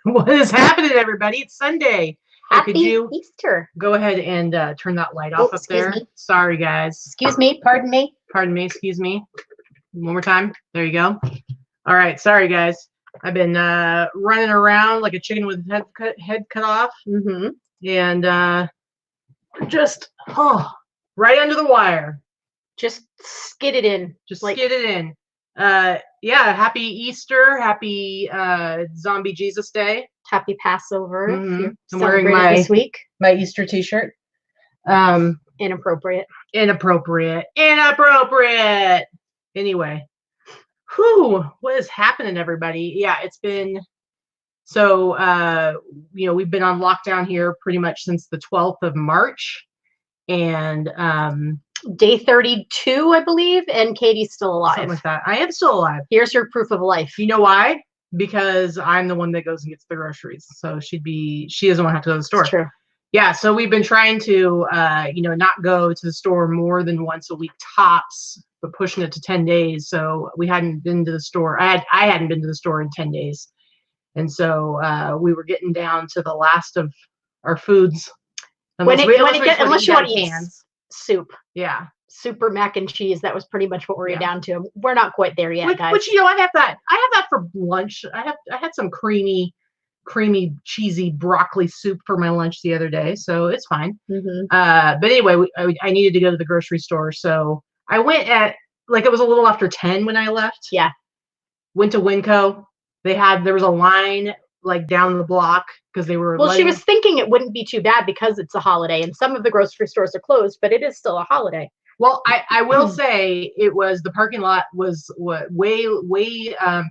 What is happening, everybody? It's Sunday. Happy could you Easter. go ahead and turn that light off up there? Me. Sorry, guys. Excuse me. Pardon me. Pardon me. Excuse me. One more time. There you go. All right. Sorry, guys. I've been running around like a chicken with head cut off. Mm-hmm. And just, right under the wire. Just skid it in. Just like skid it in. Yeah, happy Easter, happy Zombie Jesus Day. Happy Passover. Mm-hmm. I'm wearing my Easter t-shirt. Inappropriate. Anyway. What is happening, everybody? Yeah, it's been so we've been on lockdown here pretty much since the 12th of March. And day 32, I believe, and Katy's still alive. Something like that. I am still alive. Here's your proof of life. You know why? Because I'm the one that goes and gets the groceries. So she doesn't want to have to go to the store. That's true. Yeah, so we've been trying to not go to the store more than once a week tops, but pushing it to 10 days. So we hadn't been to the store. I hadn't been to the store in 10 days. And so we were getting down to the last of our foods. Unless you want to eat soup. Yeah. Soup or mac and cheese. That was pretty much what we're down to. We're not quite there yet, guys. Which I have that for lunch. I had some creamy, cheesy broccoli soup for my lunch the other day, so it's fine. Mm-hmm. But anyway, I needed to go to the grocery store, so I went at it was a little after 10 when I left. Yeah. Went to Winco. There was a line down the block because they were. Well, she was thinking it wouldn't be too bad because it's a holiday, and some of the grocery stores are closed, but it is still a holiday. Well, I will say the parking lot was way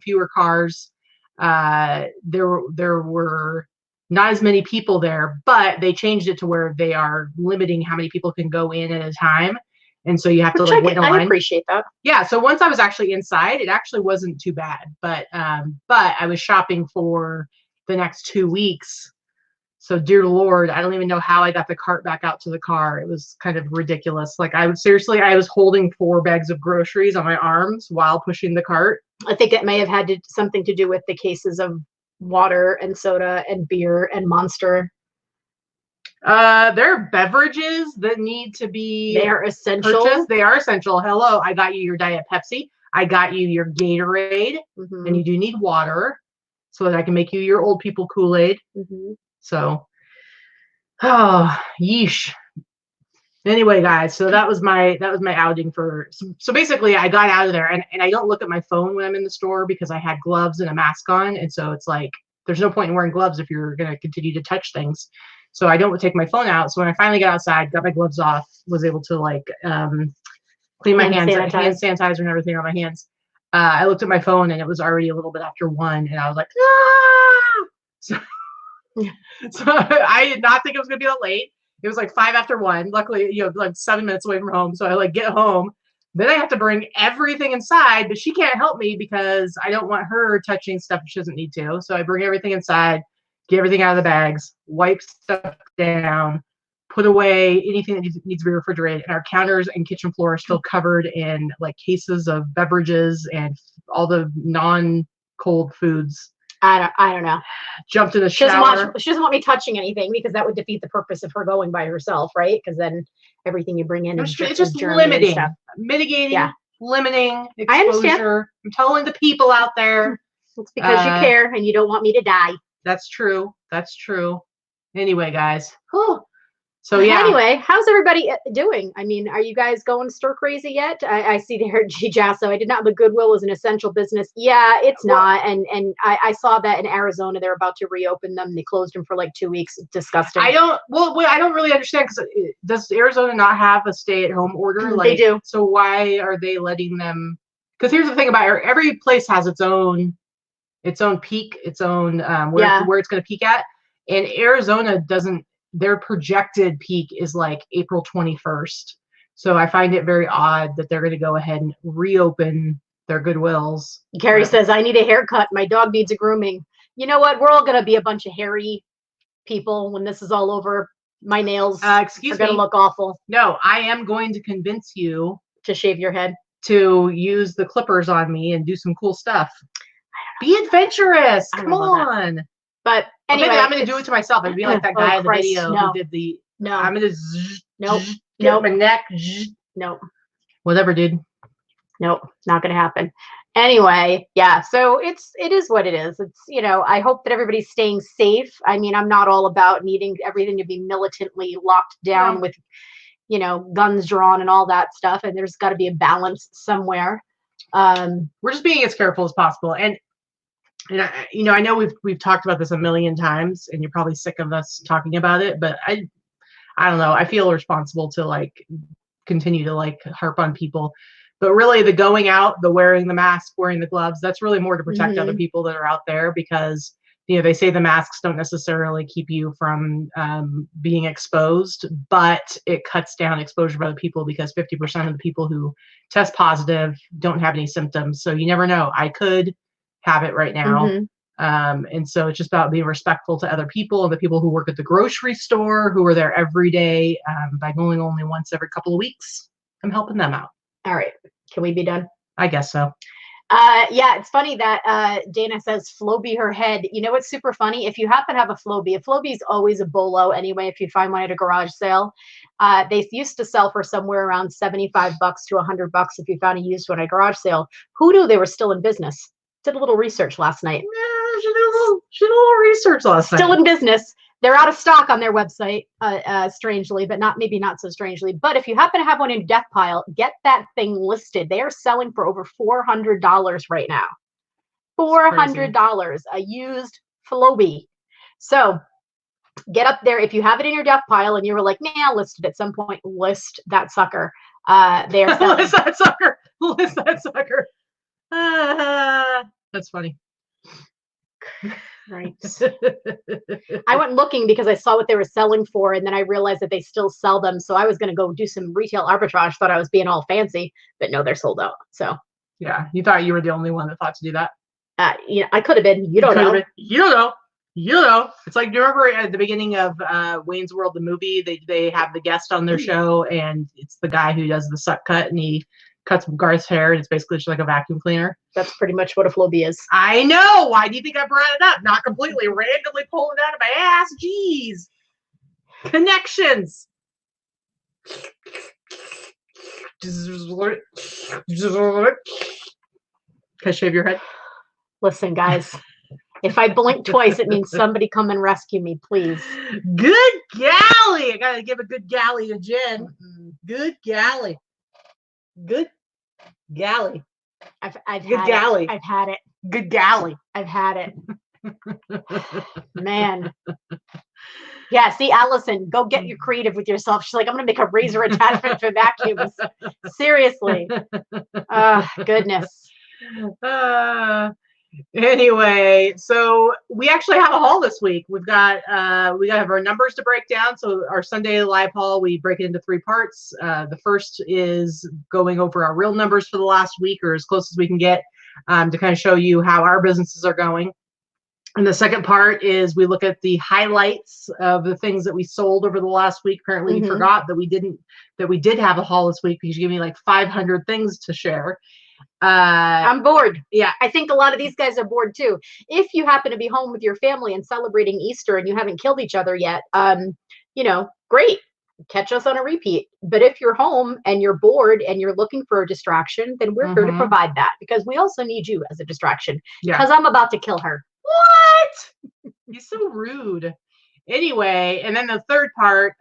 fewer cars. There were not as many people there, but they changed it to where they are limiting how many people can go in at a time, and so you have to wait in a line. I appreciate that. Yeah. So once I was actually inside, it actually wasn't too bad, but I was shopping for the next 2 weeks. So dear Lord, I don't even know how I got the cart back out to the car. It was kind of ridiculous. I was holding 4 bags of groceries on my arms while pushing the cart. I think it may have had something to do with the cases of water and soda and beer and Monster. There are beverages that need to be. They are essential. Purchased. They are essential. Hello, I got you your Diet Pepsi. I got you your Gatorade, and you do need water so that I can make you your old people Kool-Aid. Mm-hmm. So, yeesh. Anyway, guys, so that was my outing for. So basically, I got out of there, and I don't look at my phone when I'm in the store because I had gloves and a mask on, and so it's there's no point in wearing gloves if you're going to continue to touch things. So I don't take my phone out. So when I finally got outside, got my gloves off, was able to clean my hands, hand sanitizer and everything on my hands. I looked at my phone and it was already a little bit after 1, and I was like, ah! So I did not think it was gonna be that late. It was 5 after 1. Luckily, 7 minutes away from home. So I get home. Then I have to bring everything inside, but she can't help me because I don't want her touching stuff she doesn't need to. So I bring everything inside, get everything out of the bags, wipe stuff down, put away anything that needs to be refrigerated. And our counters and kitchen floor are still covered in cases of beverages and all the non-cold foods. I don't know. Jumped in the shower. She doesn't want me touching anything because that would defeat the purpose of her going by herself, right? Because then everything you bring in is just limiting, mitigating, limiting exposure. I understand. I'm telling the people out there. It's because you care and you don't want me to die. That's true. Anyway, guys. So yeah. Anyway, how's everybody doing? I mean, are you guys going stir crazy yet? I see there, Jasso. I did not, but Goodwill is an essential business. Yeah, it's not. And I saw that in Arizona, they're about to reopen them. They closed them for 2 weeks. It's disgusting. I don't really understand because does Arizona not have a stay-at-home order? They do. So why are they letting them? Because here's the thing about it. Every place has its own peak, its own where it's going to peak at. And Arizona doesn't. Their projected peak is April 21st. So I find it very odd that they're going to go ahead and reopen their Goodwills. Carrie says, I need a haircut. My dog needs a grooming. You know what? We're all going to be a bunch of hairy people when this is all over. My nails are going to look awful. No, I am going to convince you to shave your head, to use the clippers on me and do some cool stuff. Be adventurous. Come on. But anyway, I'm going to do it to myself. I'd be like that guy in the video who did the. No. I'm going to Nope. my neck. Nope. Whatever, dude. Nope. Not going to happen. Anyway, yeah. So it is what it is. It's, you know, I hope that everybody's staying safe. I mean, I'm not all about needing everything to be militantly locked down with, you know, guns drawn and all that stuff. And there's got to be a balance somewhere. We're just being as careful as possible. And I, you know, I know we've talked about this a million times, and you're probably sick of us talking about it, but I don't know. I feel responsible to like continue to like harp on people. But really, the going out, the wearing the mask, wearing the gloves, that's really more to protect other people that are out there, because, you know, they say the masks don't necessarily keep you from being exposed, but it cuts down exposure by other people, because 50% of the people who test positive don't have any symptoms. So you never know. I could have it right now. And so it's just about being respectful to other people and the people who work at the grocery store, who are there every day. By going only once every couple of weeks, I'm helping them out. All right. Can we be done? I guess so. Yeah, it's funny that Dana says Floby her head. You know what's super funny? If you happen to have a Floby is always a bolo anyway. If you find one at a garage sale, they used to sell for somewhere around $75 to $100 if you found a used one at a garage sale. Who knew they were still in business? Did a little research last night. Yeah, she did a little research last night. Still in business. They're out of stock on their website, strangely, but maybe not so strangely. But if you happen to have one in your death pile, get that thing listed. They are selling for over $400 right now. $400, a used Floby. So get up there. If you have it in your death pile and you were like, man, I'll list it at some point, list that sucker. They are selling. List that sucker. List that sucker. That's funny. Right. I went looking because I saw what they were selling for, and then I realized that they still sell them. So I was going to go do some retail arbitrage. Thought I was being all fancy, but no, they're sold out. So yeah, you thought you were the only one that thought to do that. Yeah, I could have been. You don't know. You don't know. You know. It's like, do you remember at the beginning of Wayne's World, the movie? They have the guest on their show, and it's the guy who does the suck cut, and he cuts Garth's hair, and it's basically just like a vacuum cleaner. That's pretty much what a Floby is. I know. Why do you think I brought it up? Not completely randomly pulling it out of my ass. Jeez. Connections. Can I shave your head? Listen, guys. If I blink twice, it means somebody come and rescue me, please. Good galley. I gotta give a good galley to Jen. Good galley. Good galley. I've good had galley. It. I've had it. Good galley. I've had it. Man. Yeah, see, Allison, go get your creative with yourself. She's like, I'm gonna make a razor attachment for vacuums. Seriously. Goodness. Anyway, so we actually have a haul this week. We got have our numbers to break down. So our Sunday live haul, we break it into 3 parts. The first is going over our real numbers for the last week, or as close as we can get, to kind of show you how our businesses are going. And the second part is we look at the highlights of the things that we sold over the last week. Apparently you forgot that we did have a haul this week, because you gave me like 500 things to share. I'm bored. Yeah. I think a lot of these guys are bored too. If you happen to be home with your family and celebrating Easter and you haven't killed each other yet, you know, great. Catch us on a repeat. But if you're home and you're bored and you're looking for a distraction, then we're here to provide that, because we also need you as a distraction. Because I'm about to kill her. What? You're so rude. Anyway, and then the third part,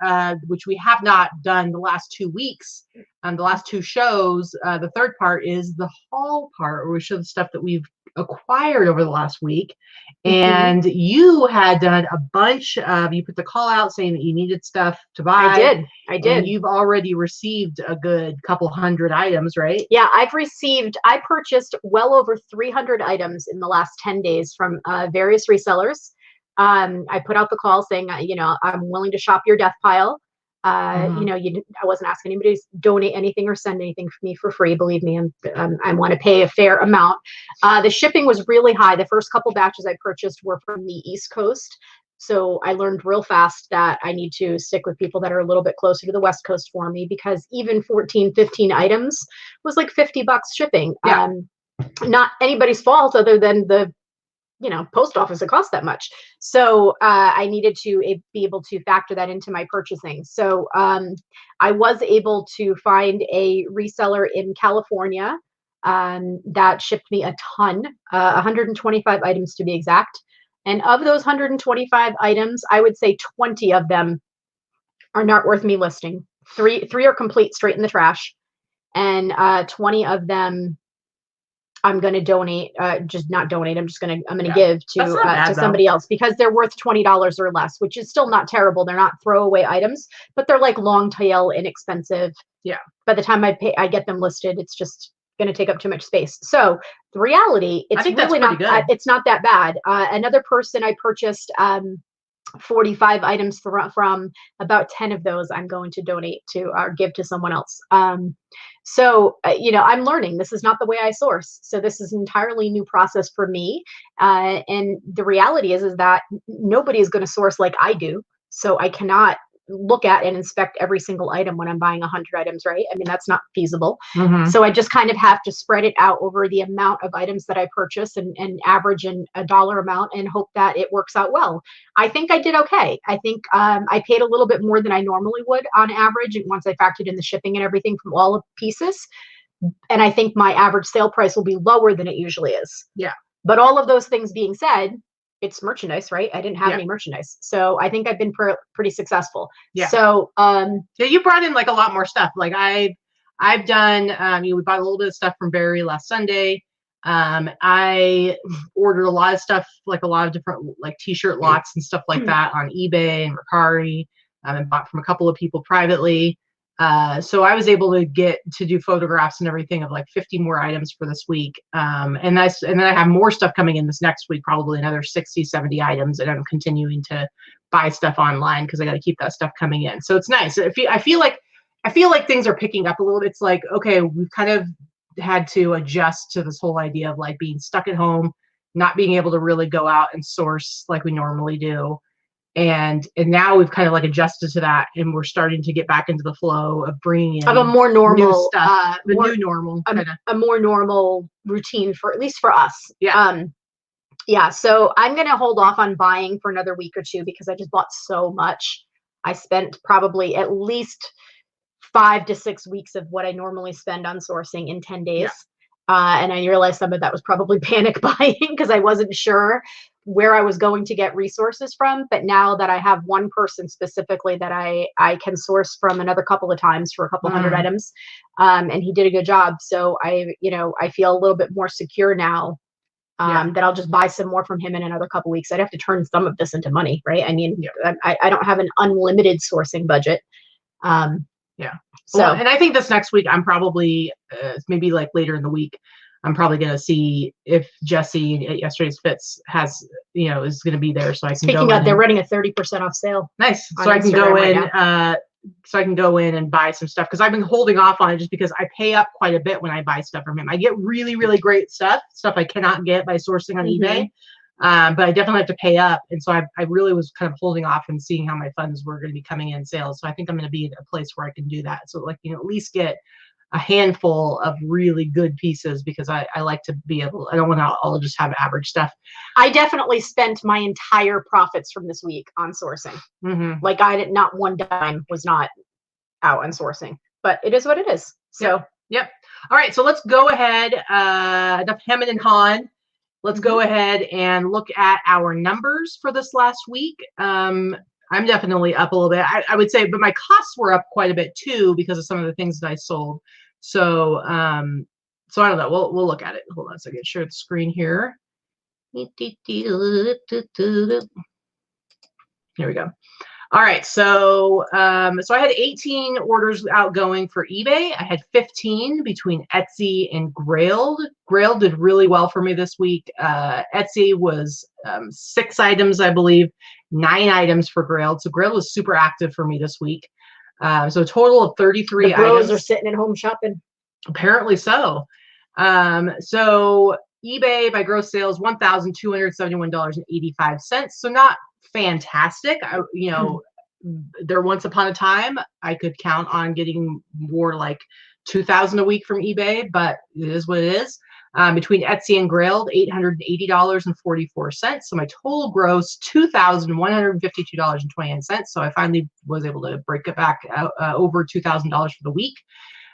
which we have not done the last 2 weeks, the last 2 shows, the third part is the haul part, where we show the stuff that we've acquired over the last week. And you had done a bunch of, you put the call out saying that you needed stuff to buy. I did. And you've already received a good couple hundred items, right? Yeah, I purchased well over 300 items in the last 10 days from various resellers. I put out the call saying, you know, I'm willing to shop your death pile. You know, I wasn't asking anybody to donate anything or send anything for me for free. Believe me, I want to pay a fair amount. The shipping was really high. The first couple batches I purchased were from the East Coast. So I learned real fast that I need to stick with people that are a little bit closer to the West Coast for me, because even 14, 15 items was like $50 shipping. Yeah. Not anybody's fault other than the you know, post office, it costs that much. So I needed to be able to factor that into my purchasing. So I was able to find a reseller in California that shipped me a ton, 125 items to be exact. And of those 125 items, I would say 20 of them are not worth me listing. Three are complete, straight in the trash. And 20 of them I'm going to donate, just not donate. I'm going to give to somebody else because they're worth $20 or less, which is still not terrible. They're not throwaway items, but they're like long tail, inexpensive. Yeah. By the time I get them listed, it's just going to take up too much space. So the reality, it's really not, it's not that bad. Another person I purchased, 45 items from about 10 of those I'm going to donate to or give to someone else. So, you know, I'm learning. This is not the way I source. So this is an entirely new process for me. And the reality is that nobody is going to source like I do. So I cannot look at and inspect every single item when I'm buying 100 items, right? I mean, that's not feasible. So I just kind of have to spread it out over the amount of items that I purchase and average in a dollar amount and hope that it works out well. I think I did okay. I think I paid a little bit more than I normally would on average once I factored in the shipping and everything from all of the pieces. And I think my average sale price will be lower than it usually is. Yeah. But all of those things being said, it's merchandise, right? I didn't have any merchandise. So I think I've been pretty successful. Yeah. So, you brought in like a lot more stuff. Like I've done, we bought a little bit of stuff from Barry last Sunday. I ordered a lot of stuff, like a lot of different like t-shirt lots and stuff like that on eBay and Mercari, and bought from a couple of people privately. So I was able to get to do photographs and everything of like 50 more items for this week. And then I have more stuff coming in this next week, probably another 60, 70 items. And I'm continuing to buy stuff online because I got to keep that stuff coming in. So it's nice. I feel like things are picking up a little bit. It's like, okay, we've kind of had to adjust to this whole idea of like being stuck at home, not being able to really go out and source like we normally do. And now we've kind of like adjusted to that, and we're starting to get back into the flow of bringing in a more normal new stuff, new normal, a more normal routine for at least for us. Yeah. Yeah. So I'm going to hold off on buying for another week or two because I just bought so much. I spent probably at least 5 to 6 weeks of what I normally spend on sourcing in 10 days. Yeah. And I realized some of that was probably panic buying because I wasn't sure where I was going to get resources from. But now that I have one person specifically that I can source from another couple of times for a couple hundred items, and he did a good job. So I feel a little bit more secure now that I'll just buy some more from him in another couple weeks. I'd have to turn some of this into money, right? I mean, I don't have an unlimited sourcing budget. Yeah. So, well, and I think this next week, I'm probably maybe like later in the week, I'm probably going to see if Jesse at Yesterday's Fits has, is going to be there. So I can Speaking of, they're running a 30% off sale. Nice. So I can go in, and buy some stuff because I've been holding off on it just because I pay up quite a bit when I buy stuff from him. I get really, really great stuff I cannot get by sourcing on eBay. But I definitely have to pay up. And so I really was kind of holding off and seeing how my funds were going to be coming in sales. So I think I'm going to be in a place where I can do that. So like, at least get a handful of really good pieces because I like to be able, I don't want to all just have average stuff. I definitely spent my entire profits from this week on sourcing. Like not one dime was not out on sourcing, but it is what it is. So, yep. All right. So let's go ahead. Enough hemming and hawing. Let's go ahead and look at our numbers for this last week. I'm definitely up a little bit, I would say, but my costs were up quite a bit too because of some of the things that I sold. So, so I don't know. We'll look at it. Hold on a second. Share the screen here. Here we go. All right. So, so I had 18 orders outgoing for eBay. I had 15 between Etsy and Grailed. Grailed did really well for me this week. Etsy was 6 items, I believe, 9 items for Grailed. So Grailed was super active for me this week. So a total of 33 the bros items. Are sitting at home shopping. Apparently so. So eBay by gross sales, $1,271.85. So not fantastic. There once upon a time I could count on getting more like 2,000 a week from eBay, but it is what it is. Between Etsy and Grailed, $880.44. So my total gross, $2,152.29. So I finally was able to break it back over $2,000 for the week.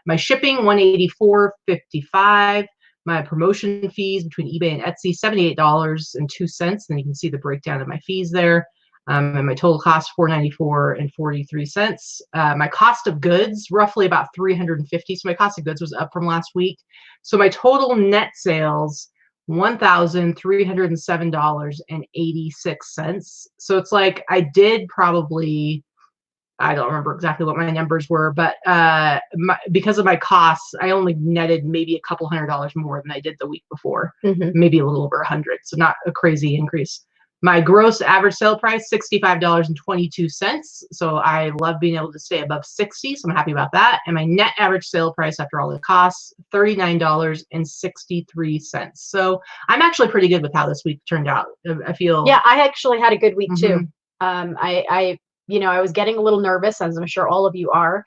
My shipping, $184.55. My promotion fees between eBay and Etsy, $78.02. And you can see the breakdown of my fees there. And my total cost, $494.43. My cost of goods, roughly about $350. So my cost of goods was up from last week. So my total net sales, $1,307.86. So it's like I did probably, I don't remember exactly what my numbers were, but because of my costs, I only netted maybe a couple $100 more than I did the week before, maybe a little over 100. So not a crazy increase. My gross average sale price, $65.22. So I love being able to stay above 60. So I'm happy about that. And my net average sale price after all the costs, $39.63. So I'm actually pretty good with how this week turned out. I feel. Yeah, I actually had a good week too. I was getting a little nervous, as I'm sure all of you are.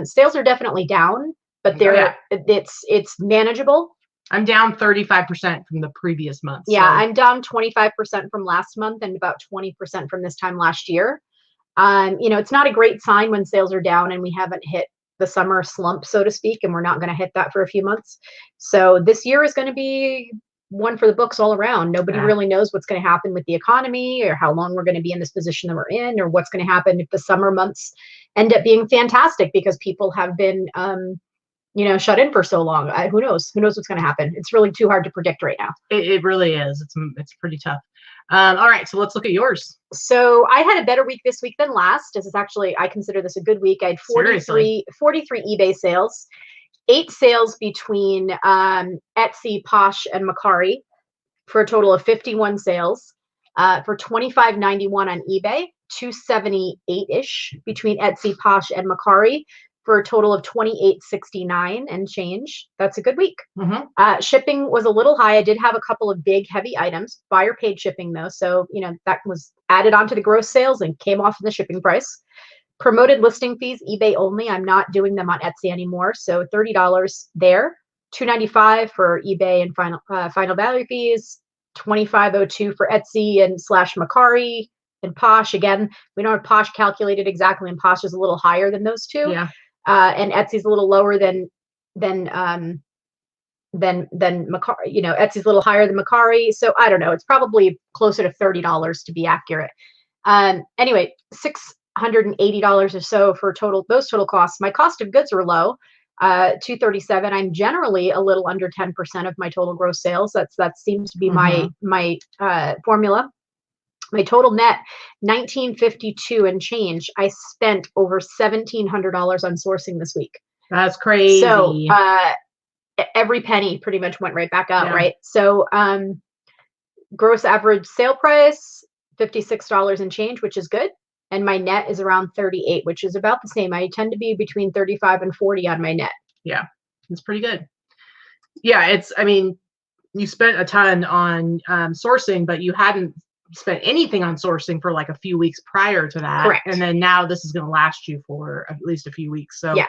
Sales are definitely down, but it's manageable. I'm down 35% from the previous month. Yeah, so. I'm down 25% from last month and about 20% from this time last year. It's not a great sign when sales are down and we haven't hit the summer slump, so to speak, and we're not going to hit that for a few months. So this year is going to be one for the books all around. Nobody really knows what's going to happen with the economy or how long we're going to be in this position that we're in or what's going to happen if the summer months end up being fantastic because people have been shut in for so long. Who knows what's going to happen. It's really too hard to predict right now. It really is. It's pretty tough. All right, so let's look at yours. So I had a better week this week than last. This is actually, I consider this a good week. I had 43 eBay sales, 8 sales between Etsy, Posh, and Mercari for a total of 51 sales for $25.91 on eBay, $278-ish between Etsy, Posh, and Mercari for a total of $28.69 and change. That's a good week. Shipping was a little high. I did have a couple of big, heavy items. Buyer paid shipping though, so that was added onto the gross sales and came off the shipping price. Promoted listing fees, eBay only. I'm not doing them on Etsy anymore, so $30 there. $295 for eBay and final value fees. $25.02 for Etsy and / Mercari and Posh. Again, we don't have Posh calculated exactly, and Posh is a little higher than those two. Yeah. And Etsy's a little lower than Mercari. Etsy's a little higher than Mercari. So I don't know. It's probably closer to $30 to be accurate. Anyway, $680 or so for those total costs. My cost of goods are low, $237. I'm generally a little under 10% of my total gross sales. That seems to be my formula. My total net, $1,952 and change. I spent over $1,700 on sourcing this week. That's crazy. So every penny pretty much went right back out, right? So gross average sale price, $56 and change, which is good. And my net is around 38, which is about the same. I tend to be between 35 and 40 on my net. Yeah, it's pretty good. Yeah, you spent a ton on sourcing, but you hadn't spent anything on sourcing for like a few weeks prior to that. Correct. And then now this is going to last you for at least a few weeks. So yeah.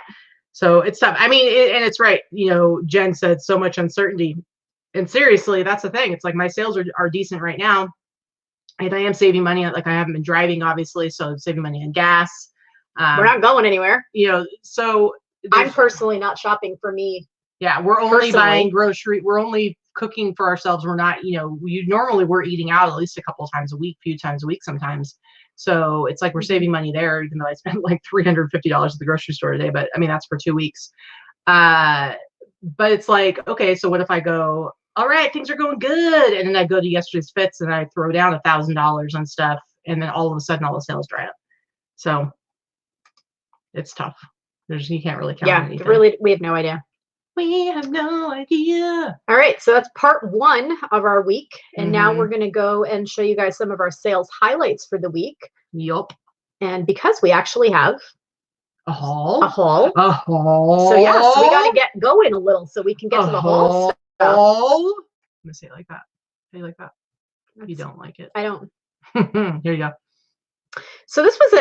So it's tough. And it's right. Jen said so much uncertainty. And seriously, that's the thing. It's like my sales are decent right now. And I am saving money. Like I haven't been driving, obviously. So I'm saving money on gas. We're not going anywhere. So I'm personally not shopping for me. Yeah. We're only buying grocery. We're only cooking for ourselves. We're not, we're eating out at least a few times a week sometimes. So it's like we're saving money there, even though I spent like $350 at the grocery store today. But that's for 2 weeks. But it's like, okay, so what if I go, all right, things are going good. And then I go to yesterday's fits and I throw down $1,000 on stuff. And then all of a sudden all the sales dry up. So it's tough. You can't really count on anything. Really, we have no idea. We have no idea. All right, so that's part 1 of our week. And now we're going to go and show you guys some of our sales highlights for the week. Yup. And because we actually have a haul. So yeah, so we got to get going a little so we can get to the haul stuff. I'm going to say it like that. How you like that? You don't like it. I don't. Here you go. So this was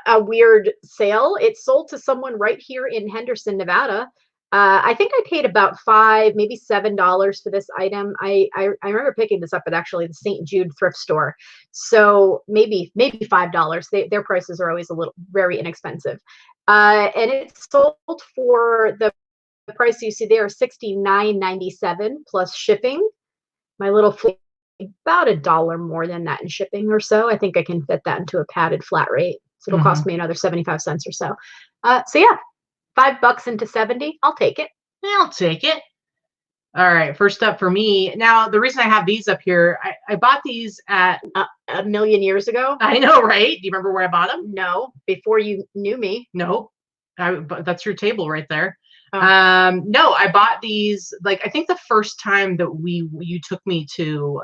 a weird sale. It sold to someone right here in Henderson, Nevada. I think I paid about $5, maybe $7 for this item. I remember picking this up at actually the St. Jude thrift store. So maybe $5. Their prices are always very inexpensive. And it sold for the price you see there, $69.97 plus shipping. My little fleet, about $1 more than that in shipping or so. I think I can fit that into a padded flat rate. So it'll cost me another 75 cents or so. So yeah, $5 into 70. I'll take it. I'll take it. All right, first up for me. Now, the reason I have these up here, I bought these at a million years ago. I know, right? Do you remember where I bought them? No, before you knew me. No, that's your table right there. Oh. No, I bought these like I think the first time that you took me to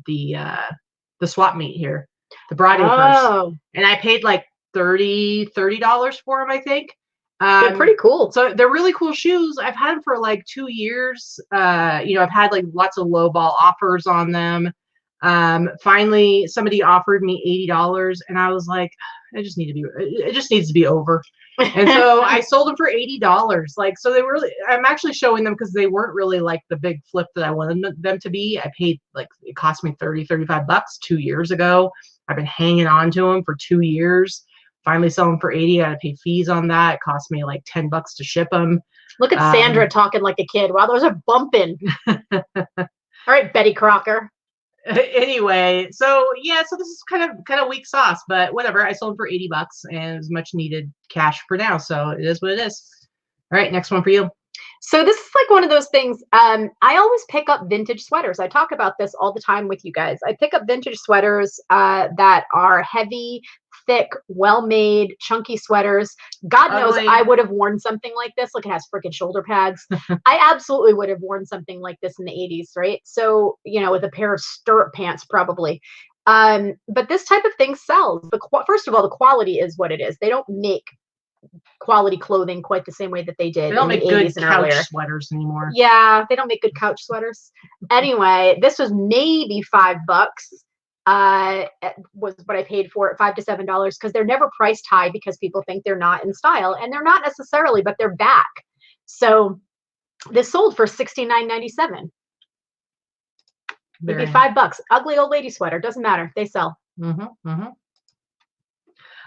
the swap meet here, the Broadacres, and I paid like $30 for them, I think. They're pretty cool. So they're really cool shoes. I've had them for like 2 years. I've had like lots of lowball offers on them. Finally, somebody offered me $80, and I was like, it just needs to be over. And so I sold them for $80. Like, so I'm actually showing them because they weren't really like the big flip that I wanted them to be. I paid like, it cost me $35 2 years ago. I've been hanging on to them for 2 years. Finally sell them for $80. I had to pay fees on that. It cost me like $10 to ship them. Look at Sandra talking like a kid. Wow, those are bumping. All right, Betty Crocker. Anyway, so yeah, so this is kind of weak sauce, but whatever. I sold them for $80 and it's much needed cash for now, so it is what it is. All right, next one for you. So this is like one of those things. I always pick up vintage sweaters. I talk about this all the time with you guys. I pick up vintage sweaters that are heavy, thick, well-made, chunky sweaters. God knows I would have worn something like this. Look, it has freaking shoulder pads. I absolutely would have worn something like this in the 80s, right? So, with a pair of stirrup pants probably. But this type of thing sells. First of all, the quality is what it is. They don't make quality clothing quite the same way that they did. They don't make good couch sweaters anymore. Yeah, they don't make good couch sweaters. Anyway, this was maybe $5. Was what I paid for it, $5 to $7, because they're never priced high because people think they're not in style, and they're not necessarily, but they're back. So this sold for $69.97. Maybe $5. Ugly old lady sweater, doesn't matter. They sell.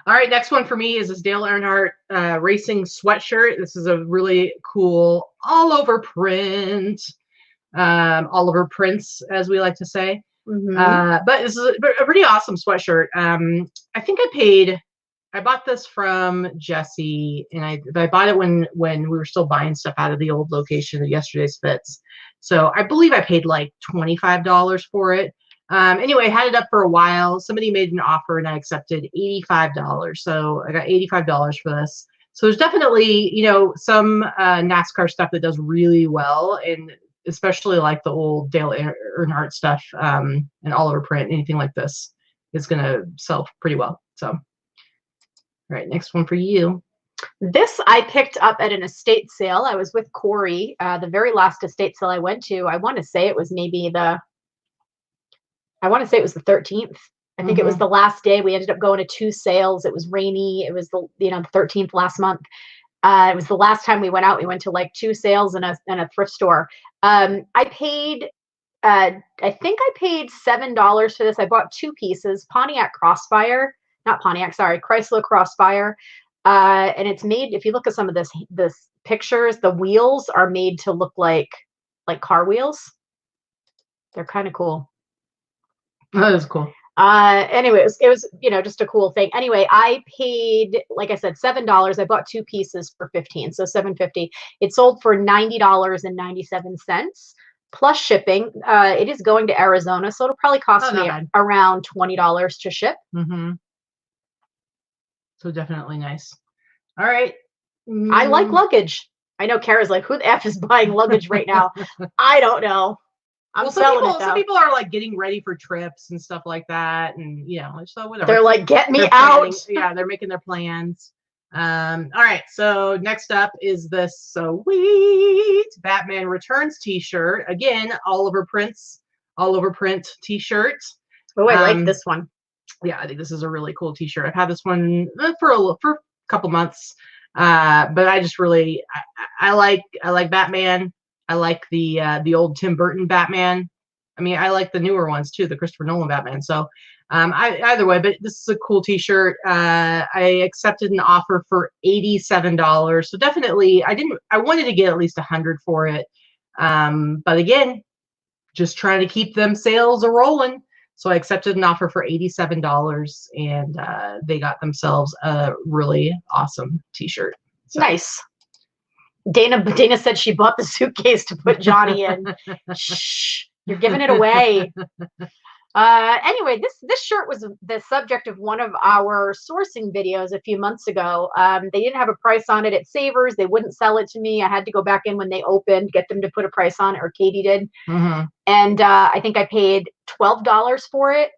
All right, next one for me is this Dale Earnhardt racing sweatshirt. This is a really cool all over print, all over prints, as we like to say. But this is a pretty awesome sweatshirt. I think I bought this from Jesse, and I bought it when we were still buying stuff out of the old location of Yesterday's Fits. So I believe I paid like $25 for it. Anyway, I had it up for a while. Somebody made an offer and I accepted $85. So I got $85 for this. So there's definitely, some NASCAR stuff that does really well, and especially like the old Dale Earnhardt stuff and all over print, anything like this is going to sell pretty well. So, all right, next one for you. This I picked up at an estate sale. I was with Corey, the very last estate sale I went to. I want to say it was the 13th. I think it was the last day. We ended up going to 2 sales. It was rainy. It was the 13th last month. It was the last time we went out. We went to like 2 sales and a thrift store. I think I paid $7 for this. I bought 2 pieces, Chrysler Crossfire. And it's made, if you look at some of this pictures, the wheels are made to look like car wheels. They're kind of cool. That is cool. Anyway, it was just a cool thing. Anyway, I paid, like I said, $7. I bought 2 pieces for $15, so $7.50. It sold for $90.97 plus shipping. It is going to Arizona, so it'll probably cost me around $20 to ship. So definitely nice. All right. I like luggage. I know Kara's like, who the F is buying luggage right now? I don't know. Some people are like getting ready for trips and stuff like that, and so whatever. They're like, get me out. Yeah, they're making their plans. All right, so next up is this sweet Batman Returns t-shirt. Again, all over print t-shirt. Oh, I like this one. Yeah, I think this is a really cool t-shirt. I've had this one for a couple months. But I just really, I like Batman. I like the old Tim Burton Batman. I mean, I like the newer ones too, the Christopher Nolan Batman. So either way, but this is a cool t-shirt. I accepted an offer for $87. So definitely, I wanted to get at least 100 for it. But again, just trying to keep them sales a rolling. So I accepted an offer for $87, and they got themselves a really awesome t-shirt. So. Nice. Dana said she bought the suitcase to put Johnny in. Shh, you're giving it away. Anyway, this shirt was the subject of one of our sourcing videos a few months ago. They didn't have a price on it at Savers. They wouldn't sell it to me. I had to go back in when they opened, get them to put a price on it, or Katy did. Mm-hmm. And I think I paid $12 for it.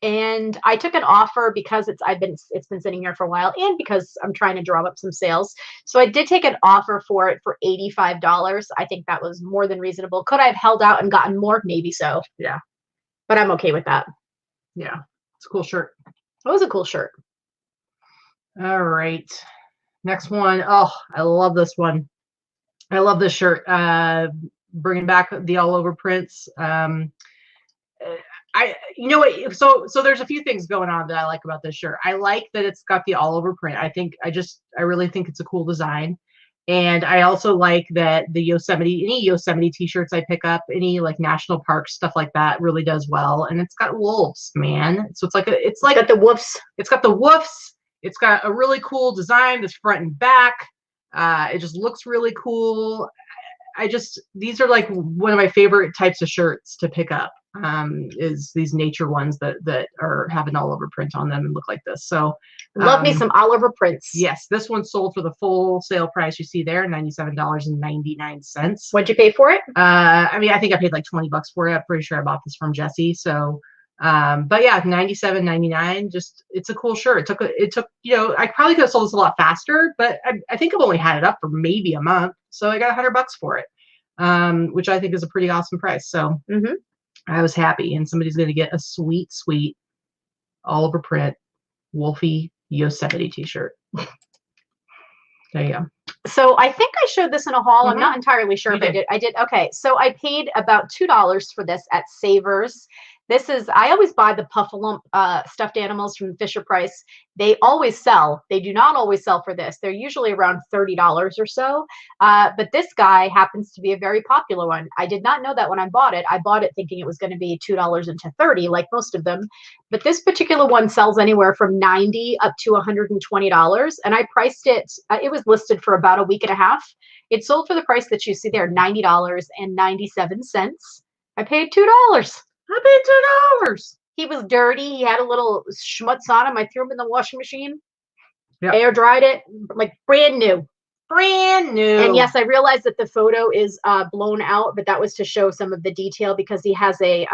And I took an offer because it's been sitting here for a while, and because I'm trying to drum up some sales. So I did take an offer for it for $85. I think that was more than reasonable. Could I have held out and gotten more? Maybe so. Yeah. But I'm okay with that. Yeah. It's a cool shirt. It was a cool shirt. All right. Next one. Oh, I love this one. I love this shirt. Bringing back the all over prints. You know what? So there's a few things going on that I like about this shirt. I like that it's got the all over print. I really think it's a cool design. And I also like that the any Yosemite t-shirts I pick up, any like national park stuff like that really does well. And it's got wolves, man. So it's got the woofs. It's got the woofs. It's got a really cool design that's front and back. It just looks really cool. These are like one of my favorite types of shirts to pick up. Is these nature ones that have an all over print on them and look like this. So love me some all over prints. Yes, this one sold for the full sale price you see there, $97.99. What'd you pay for it? I mean, I think I paid like $20 for it. I'm pretty sure I bought this from Jesse. So but yeah, $97.99. Just it's a cool shirt. It took I probably could have sold this a lot faster, but I think I've only had it up for maybe a month. So I got $100 for it. Which I think is a pretty awesome price. So I was happy, and somebody's going to get a sweet, sweet all over print Wolfie Yosemite t-shirt. There you go. So I think I showed this in a haul. I'm not entirely sure if I did. Okay. So I paid about $2 for this at Savers. This is, I always buy the Puffalump stuffed animals from Fisher Price. They always sell. They do not always sell for this. They're usually around $30 or so. But this guy happens to be a very popular one. I did not know that when I bought it. I bought it thinking it was going to be $2 into $30, like most of them. But this particular one sells anywhere from $90 up to $120. And I priced it, it was listed for about a week and a half. It sold for the price that you see there, $90.97. I paid $2. I paid $2. He was dirty. He had a little schmutz on him. I threw him in the washing machine. Yep. Air dried it, like brand new. Brand new. And yes, I realized that the photo is blown out, but that was to show some of the detail because he has a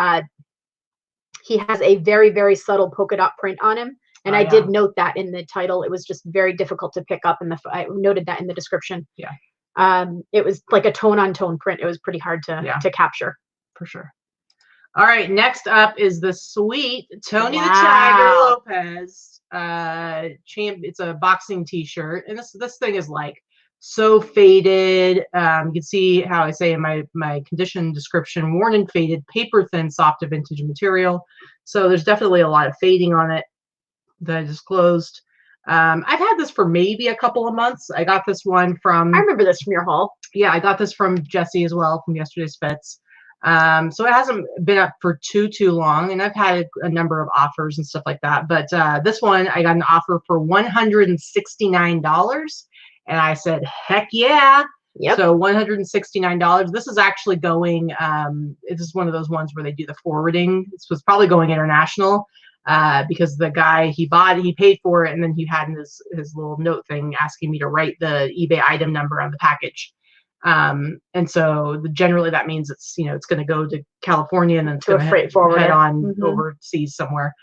very, very subtle polka dot print on him. And I did note that in the title. It was just very difficult to pick up, and I noted that in the description. Yeah. It was like a tone on tone print. It was pretty hard to capture. For sure. All right, next up is the sweet Tony the Tiger Lopez champ. It's a boxing t-shirt, and this thing is like so faded. You can see how I say in my condition description, worn and faded, paper thin, soft to vintage material. So there's definitely a lot of fading on it that I disclosed. I've had this for maybe a couple of months. I got this one from, I remember this from your haul. Yeah, I got this from Jesse as well, from yesterday's Spets. So it hasn't been up for too long, and I've had a number of offers and stuff like that. But this one, I got an offer for $169, and I said, heck yeah. Yep. So $169. This is actually going, this is one of those ones where they do the forwarding. This was probably going international because the guy, he paid for it, and then he had his little note thing asking me to write the eBay item number on the package. And so generally that means it's going to go to California, and then it's going to head on overseas somewhere.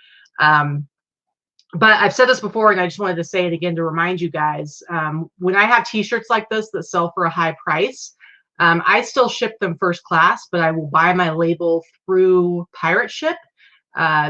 But I've said this before, and I just wanted to say it again to remind you guys, when I have t-shirts like this that sell for a high price, I still ship them first class, but I will buy my label through Pirate Ship.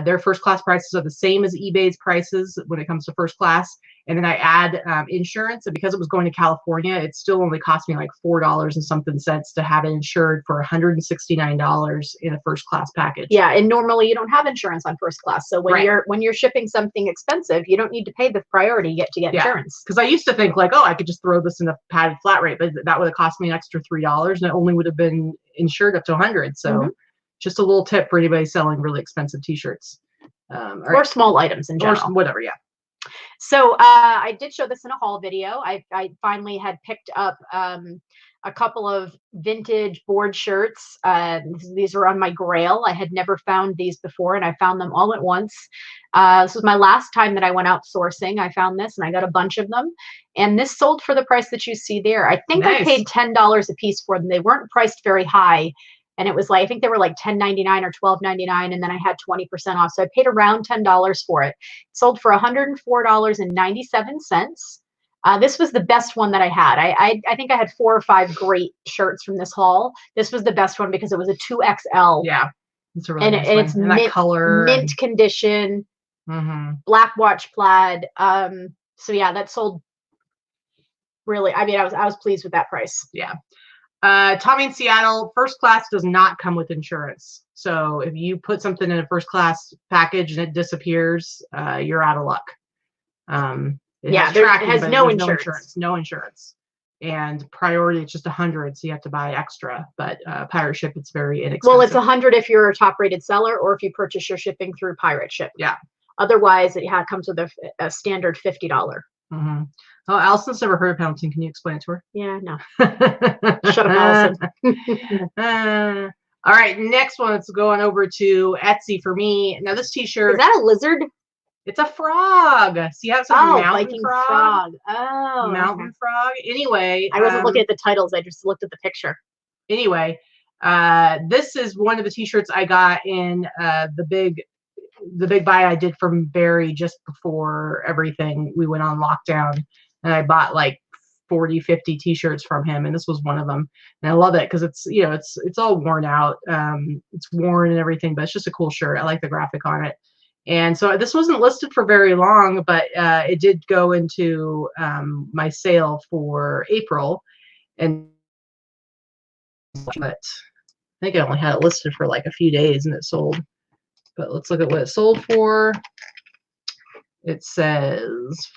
Their first class prices are the same as eBay's prices when it comes to first class. And then I add insurance, and because it was going to California, it still only cost me like $4 and something cents to have it insured for $169 in a first class package. Yeah, and normally you don't have insurance on first class. So when you're shipping something expensive, you don't need to pay the priority yet to get insurance. Because I used to think like, oh, I could just throw this in a padded flat rate, but that would have cost me an extra $3, and it only would have been insured up to $100. So just a little tip for anybody selling really expensive t-shirts. Or small items in general. Or whatever, yeah. So I did show this in a haul video. I finally had picked up a couple of vintage board shirts. These were on my Grail. I had never found these before, and I found them all at once. This was my last time that I went out sourcing. I found this, and I got a bunch of them. And this sold for the price that you see there. I think I paid $10 a piece for them. They weren't priced very high. And it was like, I think they were like $10.99 or $12.99, and then I had 20% off. So I paid around $10 for it. It sold for $104.97. This was the best one that I had. I think I had 4 or 5 great shirts from this haul. This was the best one because it was a 2XL. Yeah, it's a really nice one. It's mint, color, mint condition, black watch plaid. So yeah, that sold really. I mean, I was pleased with that price. Yeah. Tommy in Seattle, first class does not come with insurance. So if you put something in a first class package and it disappears, you're out of luck. It has no insurance. No insurance. And priority, it's just 100, so you have to buy extra. But pirate ship, it's very inexpensive. Well, it's 100 if you're a top-rated seller, or if you purchase your shipping through pirate ship. Yeah. Otherwise, it comes with a standard $50. Oh, Allison's never heard of Hamilton. Can you explain it to her? Yeah, no. Shut up, Allison. All right, next one. Let's go on over to Etsy for me. Now, this t-shirt. Is that a lizard? It's a frog. So you have some mountain frog. Oh, mountain frog. Anyway, I wasn't looking at the titles. I just looked at the picture. Anyway, this is one of the t-shirts I got in the big buy I did from Barry just before everything. We went on lockdown, and I bought like 40, 50 t-shirts from him, and this was one of them. And I love it because it's, you know, it's all worn out. It's worn and everything, but it's just a cool shirt. I like the graphic on it. And so this wasn't listed for very long, but it did go into my sale for April. But I think I only had it listed for like a few days and it sold. But let's look at what it sold for. It says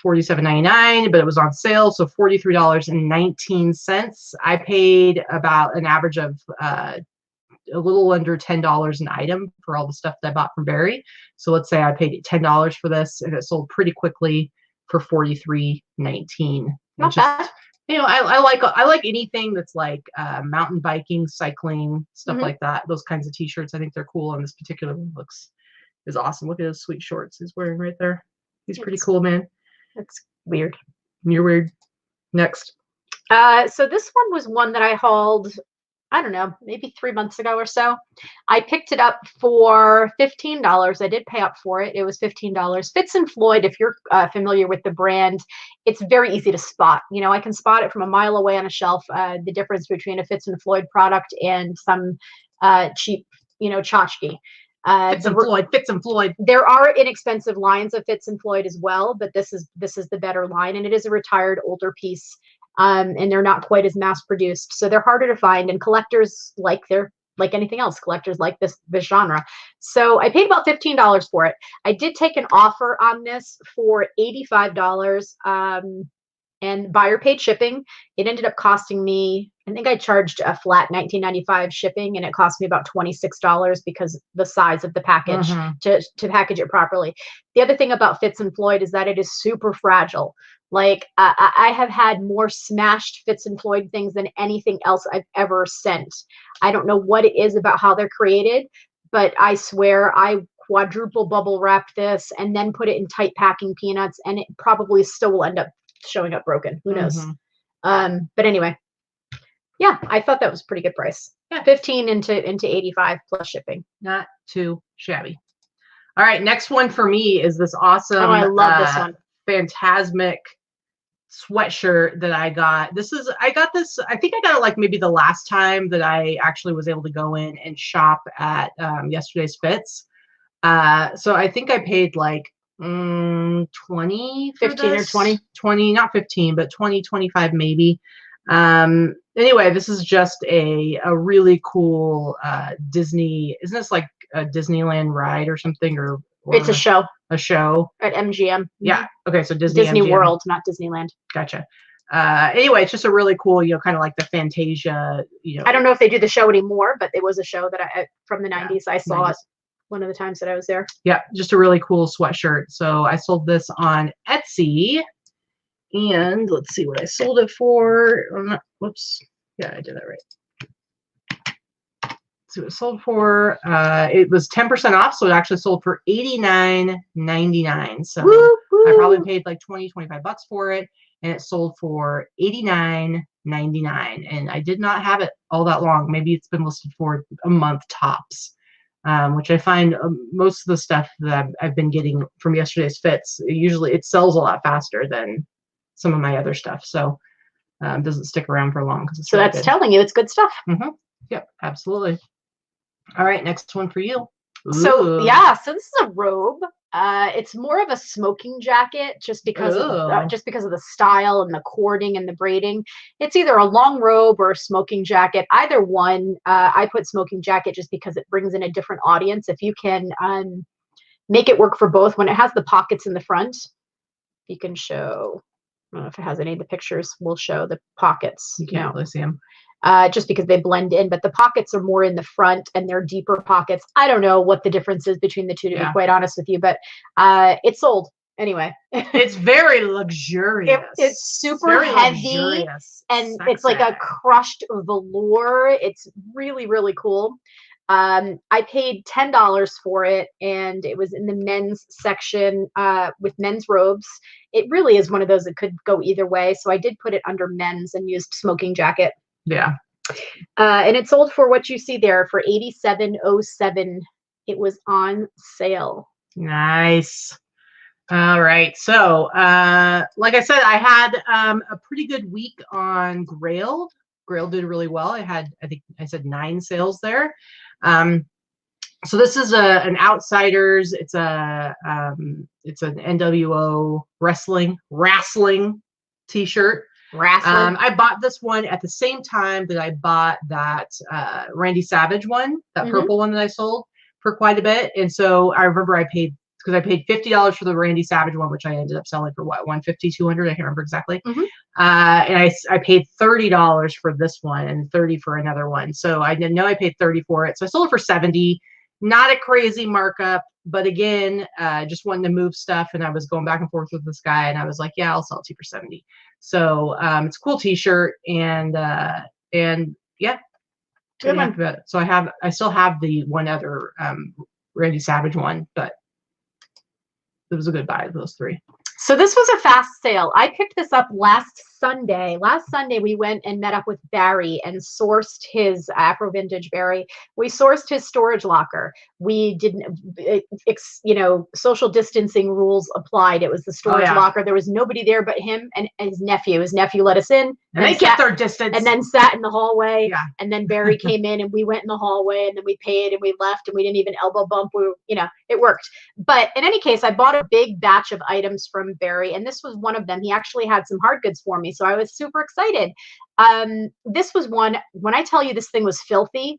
$47.99, but it was on sale, so $43.19. I paid about an average of a little under $10 an item for all the stuff that I bought from Barry. So let's say I paid $10 for this, and it sold pretty quickly for $43.19. Not bad. You know, I like anything that's like mountain biking, cycling, stuff like that. Those kinds of t-shirts, I think they're cool. And this particular one is awesome. Look at those sweet shorts he's wearing right there. He's pretty cool, man. That's weird. You're weird. Next. So this one was one that I hauled, I don't know, maybe 3 months ago or so. I picked it up for $15. I did pay up for it. It was $15. Fitz and Floyd, if you're familiar with the brand, it's very easy to spot. You know, I can spot it from a mile away on a shelf, the difference between a Fitz and Floyd product and some cheap, you know, tchotchke. Fitz and Floyd. There are inexpensive lines of Fitz and Floyd as well, but this is the better line, and it is a retired older piece. And they're not quite as mass produced, so they're harder to find, and collectors like anything else, collectors like this genre. So I paid about $15 for it. I did take an offer on this for $85, and buyer paid shipping. It ended up costing me, I think I charged a flat $19.95 shipping, and it cost me about $26 because the size of the package to package it properly. The other thing about Fitz and Floyd is that it is super fragile. Like I have had more smashed Fitz and Floyd things than anything else I've ever sent. I don't know what it is about how they're created, but I swear I quadruple bubble wrapped this and then put it in tight packing peanuts, and it probably still will end up showing up broken. Who knows? But anyway, yeah, I thought that was a pretty good price. Yeah, 15 into 85 plus shipping. Not too shabby. All right, next one for me is this awesome. Oh, I love this one. Phantasmic sweatshirt that I got. I got this, I think I got it like maybe the last time that I actually was able to go in and shop at yesterday's Fits. So I think I paid like 20 for 15 or this. 20, not 15, but 20, 25 maybe. Anyway, this is just a really cool Disney. Isn't this like a Disneyland ride or something, or it's a show at MGM. Yeah. Okay. So Disney MGM. World, not Disneyland. Gotcha. Anyway, it's just a really cool, kind of like the Fantasia, I don't know if they do the show anymore, but it was a show that I from the 90s. I saw 90s. it one of the times that I was there. Yeah, just a really cool sweatshirt. So I sold this on Etsy, and let's see what I sold it for. Whoops. Yeah, I did that right. So it sold for, it was 10% off, so it actually sold for $89.99. So Woo-hoo. I probably paid like 20, 25 bucks for it, and it sold for $89.99. And I did not have it all that long. Maybe it's been listed for a month tops, which I find most of the stuff that I've been getting from yesterday's fits, usually it sells a lot faster than some of my other stuff. So it doesn't stick around for long. So really that's telling you it's good stuff. Mm-hmm. Yep, absolutely. All right, next one for you. So yeah, so this is a robe. It's more of a smoking jacket just because of the style and the cording and the braiding. It's either a long robe or a smoking jacket. Either one. I put smoking jacket just because it brings in a different audience. If you can make it work for both, when it has the pockets in the front, you can show. I don't know if it has any of the pictures. We'll show the pockets. You can't really see them. Just because they blend in, but the pockets are more in the front and they're deeper pockets. I don't know what the difference is between the two, to be quite honest with you, but it sold anyway. It's very luxurious. It's super heavy, and sexy. It's like a crushed velour. It's really, really cool. I paid $10 for it, and it was in the men's section with men's robes. It really is one of those that could go either way, so I did put it under men's and used smoking jacket. Yeah. And it sold for what you see there for $87.07. It was on sale. Nice. All right. So, like I said, I had a pretty good week on Grailed. Grailed did really well. I think I said 9 sales there. So this is an Outsiders. It's an NWO wrestling t-shirt. I bought this one at the same time that I bought that Randy Savage one, that purple one that I sold for quite a bit. And so I remember I paid $50 for the Randy Savage one, which I ended up selling for what, $150, $200? I can't remember exactly. And I paid $30 for this one and $30 for another one. So I didn't know I paid $30 for it. So I sold it for $70. Not a crazy markup, but again, just wanting to move stuff, and I was going back and forth with this guy, and I was like, yeah, I'll sell it to you for $70. So it's a cool t-shirt, and yeah, good one. So I still have the one other Randy Savage one, but it was a good buy of those 3. So this was a fast sale. I picked this up last Sunday. Last Sunday, we went and met up with Barry and sourced his Afro Vintage Barry. We sourced his storage locker. We didn't, social distancing rules applied. It was the storage locker. There was nobody there but him and his nephew. His nephew let us in. And they kept their distance. And then sat in the hallway. Yeah. And then Barry came in and we went in the hallway, and then we paid and we left, and we didn't even elbow bump. It worked. But in any case, I bought a big batch of items from Barry, and this was one of them. He actually had some hard goods for me, so I was super excited. This was one, when I tell you this thing was filthy,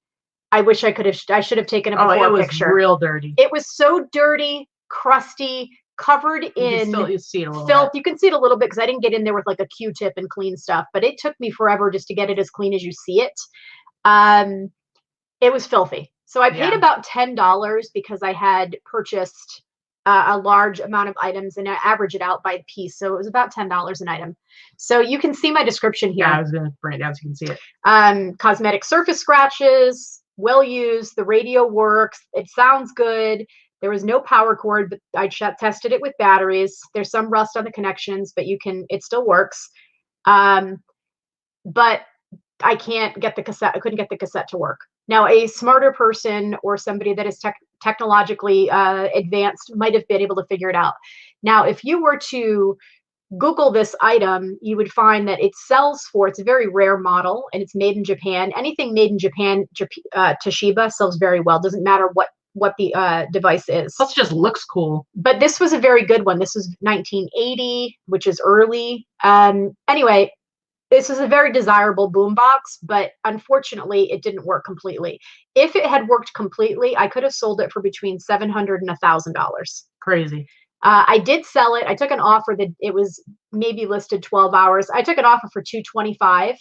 I wish I should have taken a before picture. It was real dirty. It was so dirty, crusty, covered in you see it a little filth. bit. You can see it a little bit because I didn't get in there with like a Q-tip and clean stuff, but it took me forever just to get it as clean as you see it. It was filthy. So I paid about $10 because I had purchased a large amount of items, and I average it out by the piece. So it was about $10 an item. So you can see my description here. Yeah, I was going to bring it down so you can see it. Cosmetic surface scratches, well used. The radio works. It sounds good. There was no power cord, but I tested it with batteries. There's some rust on the connections, but it still works. But I can't get the cassette. I couldn't get the cassette to work. Now, a smarter person or somebody that is technologically advanced might have been able to figure it out. Now, if you were to Google this item, you would find that it sells for, it's a very rare model, and it's made in Japan. Anything made in Japan, Toshiba sells very well. Doesn't matter what what the device is. Plus, it just looks cool. But this was a very good one. This was 1980, which is early. Anyway, this is a very desirable boombox, but unfortunately, it didn't work completely. If it had worked completely, I could have sold it for between $700 and $1,000. Crazy. I did sell it. I took an offer that it was maybe listed 12 hours. I took an offer for $225.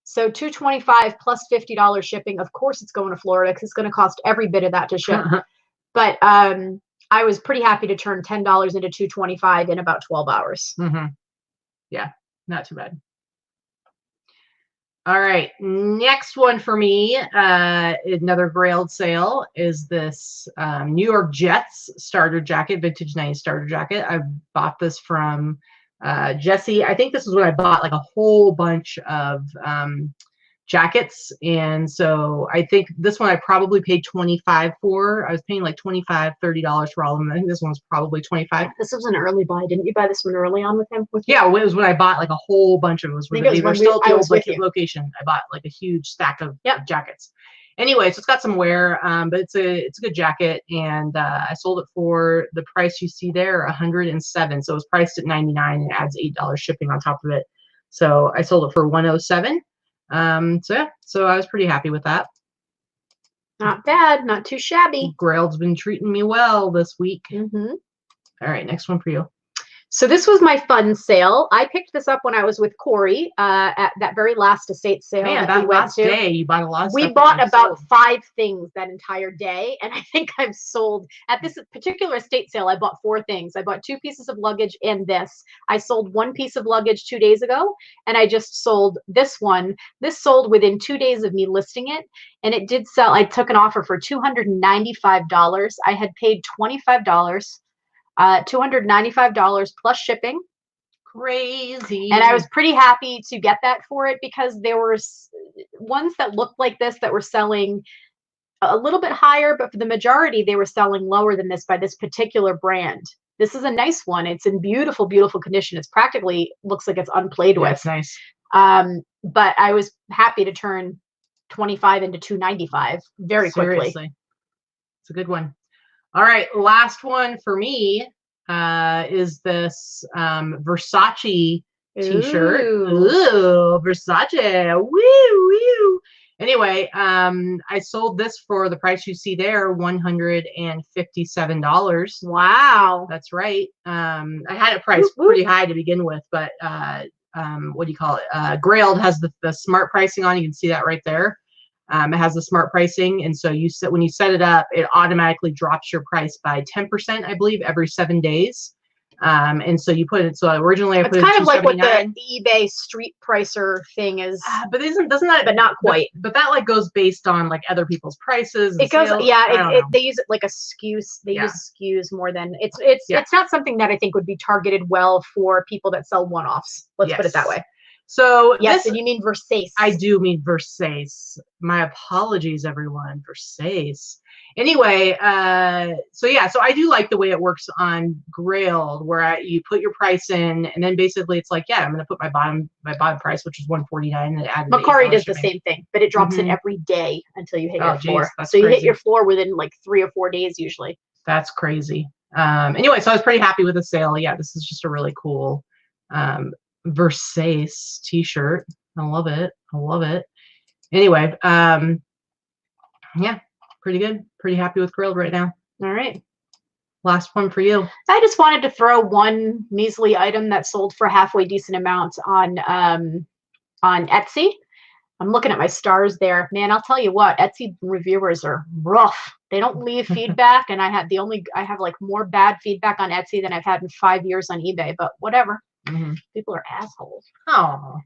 So $225 plus $50 shipping. Of course, it's going to Florida because it's going to cost every bit of that to ship. But I was pretty happy to turn $10 into $225 in about 12 hours. Yeah, not too bad. All right, next one for me, another grailed sale is this New York Jets starter jacket, vintage 90s starter jacket. I bought this from Jesse. I think this is when I bought like a whole bunch of jackets, and so I think this one I probably paid $25 for. I was paying like $25, $30 for all of them. I think this one's probably $25. This was an early buy. Didn't you buy this one early on with him? Yeah, it was when I bought like a whole bunch of them. They were still at the old location. I bought like a huge stack of jackets. Anyway, so it's got some wear, but it's a good jacket, and I sold it for the price you see there, $107. So it was priced at $99 and it adds $8 shipping on top of it. So I sold it for $107. So I was pretty happy with that. Not bad, not too shabby. Grailed's been treating me well this week. All right, next one for you. So this was my fun sale. I picked this up when I was with Corey at that very last estate sale. Man, that last day you bought a lot of stuff. We bought about 5 things that entire day, and I think I've sold at this particular estate sale. I bought 4 things. I bought 2 pieces of luggage and this. I sold 1 piece of luggage 2 days ago, and I just sold this one. This sold within 2 days of me listing it, and it did sell. I took an offer for $295. I had paid $25. $295 plus shipping. Crazy. And I was pretty happy to get that for it because there were ones that looked like this that were selling a little bit higher, but for the majority, they were selling lower than this by this particular brand. This is a nice one. It's in beautiful, beautiful condition. It's practically looks like it's unplayed with. It's nice. But I was happy to turn 25 into 295 very quickly. Seriously. It's a good one. All right, last one for me is this Versace t-shirt. Ooh, Versace. Woo, woo. Anyway, I sold this for the price you see there, $157. Wow. That's right. I had it priced pretty high to begin with, but what do you call it? Grailed has the smart pricing on. You can see that right there. It has the smart pricing, and so when you set it up, it automatically drops your price by 10%, I believe, every 7 days. And so you put it. So originally I put it. It's kind of like what the eBay street pricer thing is. But doesn't that? But not quite. But that like goes based on like other people's prices. It goes. Yeah. They use it like a SKUs. They use SKUs more than it's not something that I think would be targeted well for people that sell one-offs. Let's put it that way. So yes, and you mean Versace. I do mean Versace. My apologies, everyone. Versace. Anyway, so I do like the way it works on Grailed, where you put your price in, and then basically it's like, I'm going to put my bottom price, which is $149, and add. Macari does the same thing, but it drops it every day until you hit your floor. So you hit your floor within like 3 or 4 days usually. That's crazy. Anyway, so I was pretty happy with the sale. Yeah, this is just a really cool Versace t-shirt. I love it. Anyway, pretty good. Pretty happy with Grailed right now. All right. Last one for you. I just wanted to throw one measly item that sold for a halfway decent amount on Etsy. I'm looking at my stars there. Man, I'll tell you what, Etsy reviewers are rough. They don't leave feedback, and I have like more bad feedback on Etsy than I've had in 5 years on eBay, but whatever. People are assholes. Oh.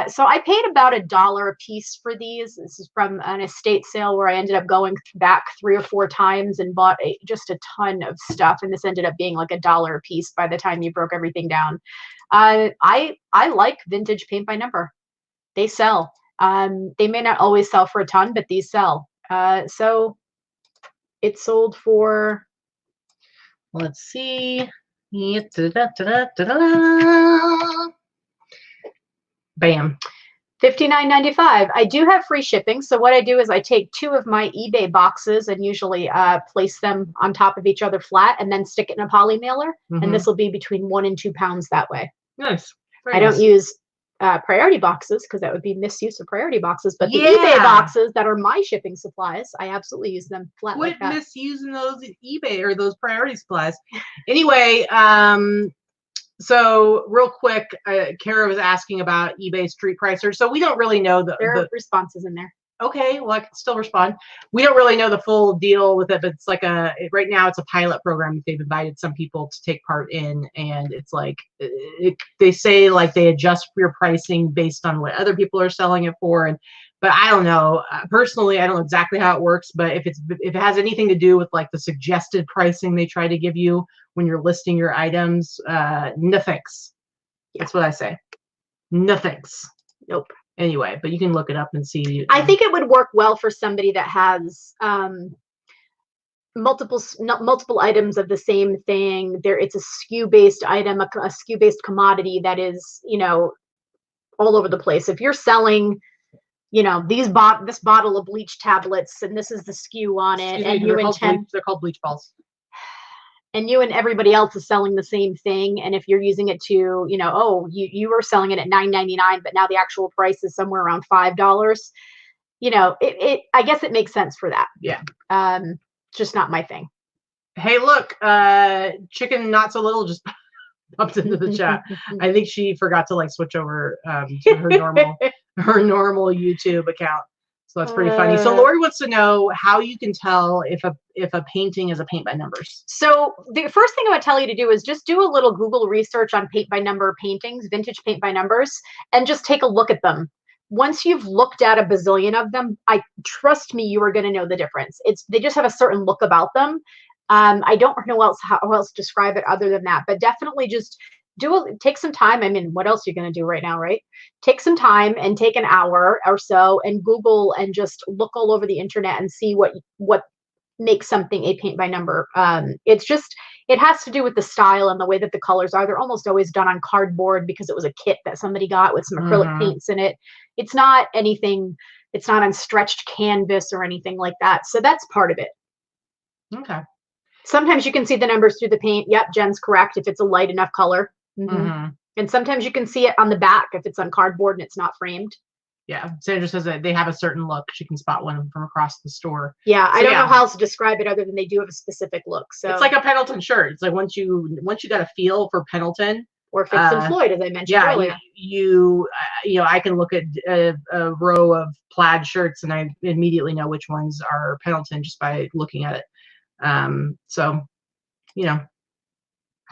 So I paid about $1 a piece for these. This is from an estate sale where I ended up going back 3 or 4 times and bought just a ton of stuff. And this ended up being like $1 a piece by the time you broke everything down. I like vintage paint by number. They sell. They may not always sell for a ton, but these sell. So it sold for, let's see. Bam. $59.95. I do have free shipping. So what I do is I take 2 of my eBay boxes and usually place them on top of each other flat and then stick it in a poly mailer. And this will be between 1 and 2 pounds that way. Nice. I don't use priority boxes because that would be misuse of priority boxes. But the eBay boxes that are my shipping supplies, I absolutely use them flat like that. Quit misusing those eBay or those priority supplies. Anyway, so real quick, Kara was asking about eBay street pricers. So we don't really know there are responses in there. Okay, well, I can still respond. We don't really know the full deal with it, but it's like right now it's a pilot program that they've invited some people to take part in, and it's like they say like they adjust your pricing based on what other people are selling it for, but I don't know. Personally, I don't know exactly how it works, but if it has anything to do with like the suggested pricing they try to give you when you're listing your items, no thanks. That's what I say. No thanks. Nope. Anyway, but you can look it up and see. I think it would work well for somebody that has multiple items of the same thing. It's a SKU based item, a SKU based commodity that is, all over the place. If you're selling, this bottle of bleach tablets and this is the SKU on it, and they're called bleach balls. And you and everybody else is selling the same thing. And if you're using it to, you were selling it at $9.99, but now the actual price is somewhere around $5. I guess it makes sense for that. Yeah. Just not my thing. Hey, look, Chicken Not So Little just popped into the chat. I think she forgot to switch over to her normal YouTube account. So that's pretty funny. So Lori wants to know how you can tell if a painting is a paint by numbers. So the first thing I would tell you to do is just do a little Google research on paint by number paintings, vintage paint by numbers, and just take a look at them. Once you've looked at a bazillion of them, trust me, you are going to know the difference. They just have a certain look about them. I don't know how else to describe it other than that, but definitely just take some time. I mean, what else are you going to do right now, right? Take some time and take an hour or so and Google and just look all over the internet and see what makes something a paint by number. It has to do with the style and the way that the colors are. They're almost always done on cardboard because it was a kit that somebody got with some acrylic paints in it. It's not anything, it's not on stretched canvas or anything like that. So that's part of it. Okay. Sometimes you can see the numbers through the paint. Yep, Jen's correct if it's a light enough color. And sometimes you can see it on the back if it's on cardboard and it's not framed. Yeah, Sandra says that they have a certain look. She can spot one from across the store. Yeah, I don't know how else to describe it other than they do have a specific look. So it's like a Pendleton shirt. It's like once you got a feel for Pendleton or Fitz and Floyd, as I mentioned earlier. I can look at a row of plaid shirts and I immediately know which ones are Pendleton just by looking at it.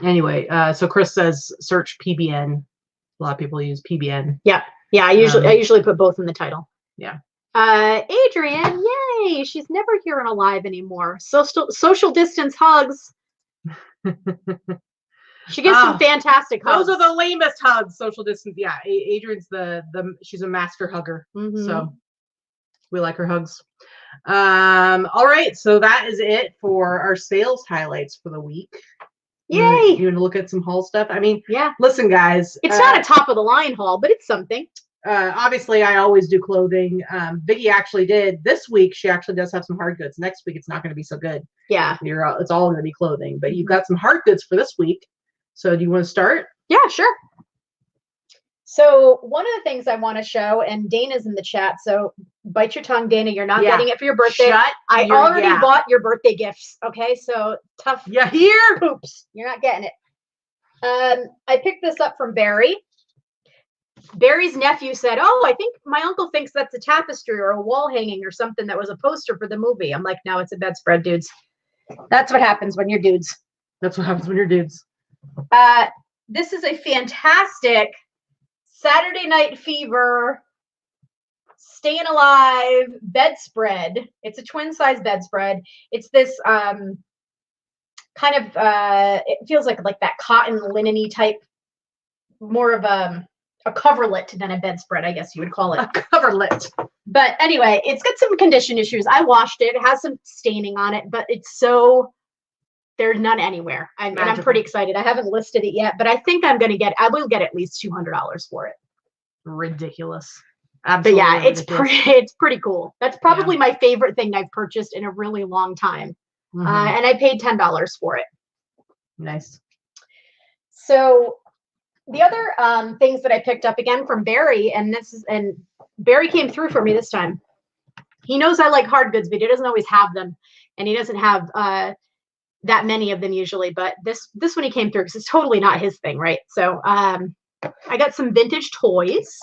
Anyway, so Chris says search PBN. A lot of people use PBN. Yeah. I usually put both in the title. Yeah. Ireann, yay! She's never here and alive anymore. Social distance hugs. She gives some fantastic hugs. Those are the lamest hugs. Social distance. Yeah. Adrian's she's a master hugger. So we like her hugs. All right. So that is it for our sales highlights for the week. Yay! You want to look at some haul stuff? I mean, yeah. Listen, guys. It's not a top of the line haul, but it's something. Obviously, I always do clothing. Vikki actually did this week. She actually does have some hard goods. Next week, it's not going to be so good. Yeah. It's all going to be clothing. But you've got some hard goods for this week. So do you want to start? Yeah, sure. So one of the things I want to show, and Dana's in the chat, so bite your tongue, Dana. You're not getting it for your birthday. I already bought your birthday gifts. Okay, so tough. Yeah, here. Oops, you're not getting it. I picked this up from Barry. Barry's nephew said, "Oh, I think my uncle thinks that's a tapestry or a wall hanging or something that was a poster for the movie." I'm like, "No, it's a bedspread, dudes. That's what happens when you're dudes." That's what happens when you're dudes. This is a fantastic Saturday Night Fever, Staying Alive bedspread. It's a twin size bedspread. It's this kind of it feels like that cotton linen-y type, more of a coverlet than a bedspread, I guess you would call it. A coverlet. But anyway, it's got some condition issues. I washed it. It has some staining on it, but there's none anywhere. And I'm pretty excited. I haven't listed it yet, but I think I will get at least $200 for it. Ridiculous. Absolutely. But yeah, it's ridiculous. it's pretty cool. That's probably my favorite thing I've purchased in a really long time. Mhm. And I paid $10 for it. Nice. So the other things that I picked up again from Barry, and Barry came through for me this time. He knows I like hard goods, but he doesn't always have them, and he doesn't have that many of them usually. But this one he came through because it's totally not his thing, right? So I got some vintage toys.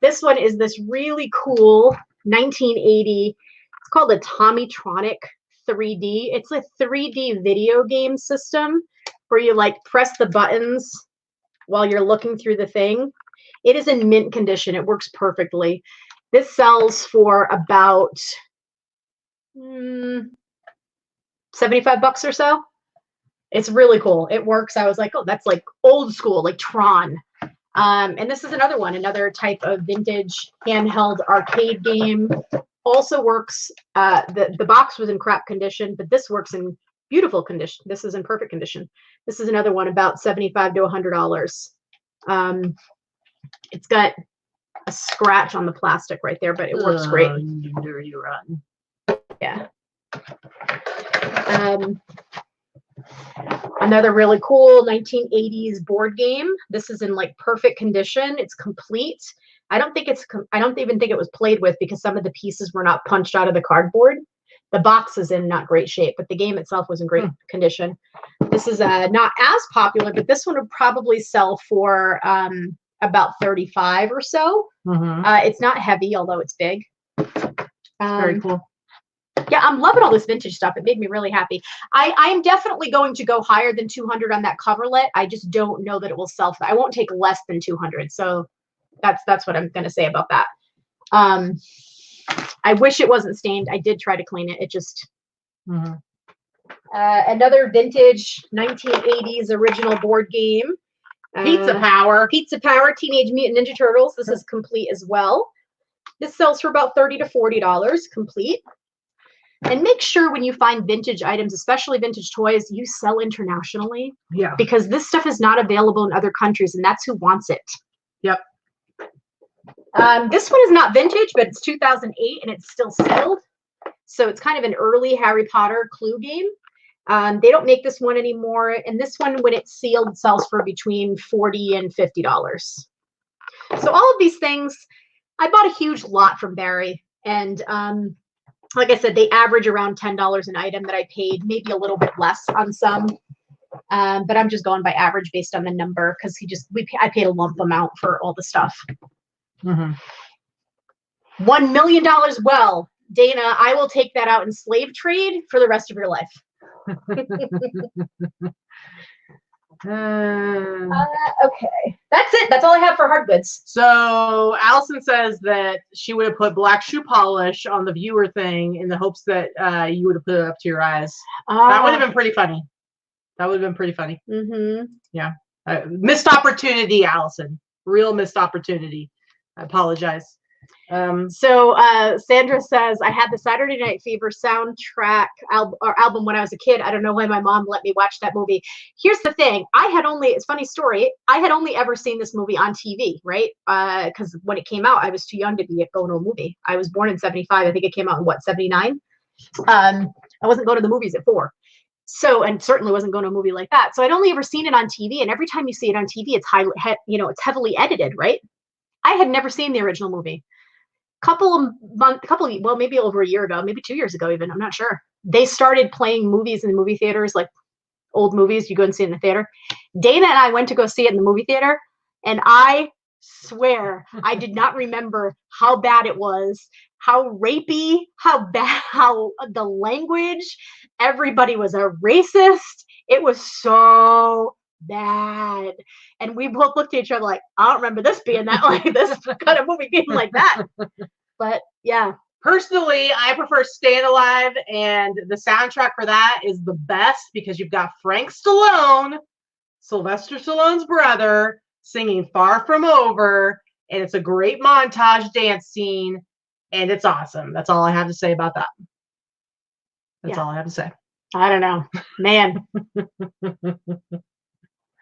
This one is this really cool 1980. It's called a Tronic 3D. It's a 3D video game system where you like press the buttons while you're looking through the thing. It is in mint condition. It works perfectly. This sells for about $75 or so. It's really cool. It works. I was like, oh, that's like old school, like Tron. And this is another type of vintage handheld arcade game. Also works. The box was in crap condition, but this works in beautiful condition. This is in perfect condition. This is another one about $75 to $100. It's got a scratch on the plastic right there, but it works great. You dirty rotten. Yeah. Another really cool 1980s board game. This is in like perfect condition. It's complete. I don't even think it was played with because some of the pieces were not punched out of the cardboard. The box is in not great shape, but the game itself was in great condition. This is not as popular, but this one would probably sell for about $35 or so. It's not heavy, although it's big. Very cool. Yeah, I'm loving all this vintage stuff. It made me really happy. I am definitely going to go higher than 200 on that coverlet. I just don't know that it will sell. I won't take less than 200. So that's what I'm going to say about that. I wish it wasn't stained. I did try to clean it. It just another vintage 1980s original board game. Pizza Power, Teenage Mutant Ninja Turtles. This is complete as well. This sells for about $30 to $40 complete. And make sure when you find vintage items, especially vintage toys, you sell internationally. Yeah. Because this stuff is not available in other countries, and that's who wants it. Yep. This one is not vintage, but it's 2008, and it's still sealed. So it's kind of an early Harry Potter clue game. They don't make this one anymore. And this one, when it's sealed, sells for between $40 and $50. So all of these things, I bought a huge lot from Barry. And like I said, they average around $10 an item that I paid, maybe a little bit less on some. But I'm just going by average based on the number because I paid a lump amount for all the stuff. $1 million. Well, Dana, I will take that out in slave trade for the rest of your life. Okay, that's it. That's all I have for hard goods. So Allison says that she would have put black shoe polish on the viewer thing in the hopes that you would have put it up to your eyes. That would have been pretty funny. Yeah. Missed opportunity, Allison. Real missed opportunity. I apologize. So Sandra says, I had the Saturday Night Fever soundtrack album when I was a kid. I don't know why my mom let me watch that movie. Here's the thing. It's a funny story. I had only ever seen this movie on TV, right? Because when it came out, I was too young to be going to a movie. I was born in 75. I think it came out in 79? I wasn't going to the movies at 4. So, and certainly wasn't going to a movie like that. So I'd only ever seen it on TV. And every time you see it on TV, it's it's heavily edited, right? I had never seen the original movie. Maybe over a year ago, maybe 2 years ago even, I'm not sure. They started playing movies in the movie theaters, like old movies you go and see in the theater. Dana and I went to go see it in the movie theater, and I swear I did not remember how bad it was, how rapey, how the language, everybody was a racist. It was so bad. And we both looked at each other like, I don't remember this being that like this kind of movie being like that. But yeah. Personally, I prefer Staying Alive, and the soundtrack for that is the best because you've got Frank Stallone, Sylvester Stallone's brother, singing Far From Over, and it's a great montage dance scene, and it's awesome. That's all I have to say about that. That's all I have to say. I don't know, man.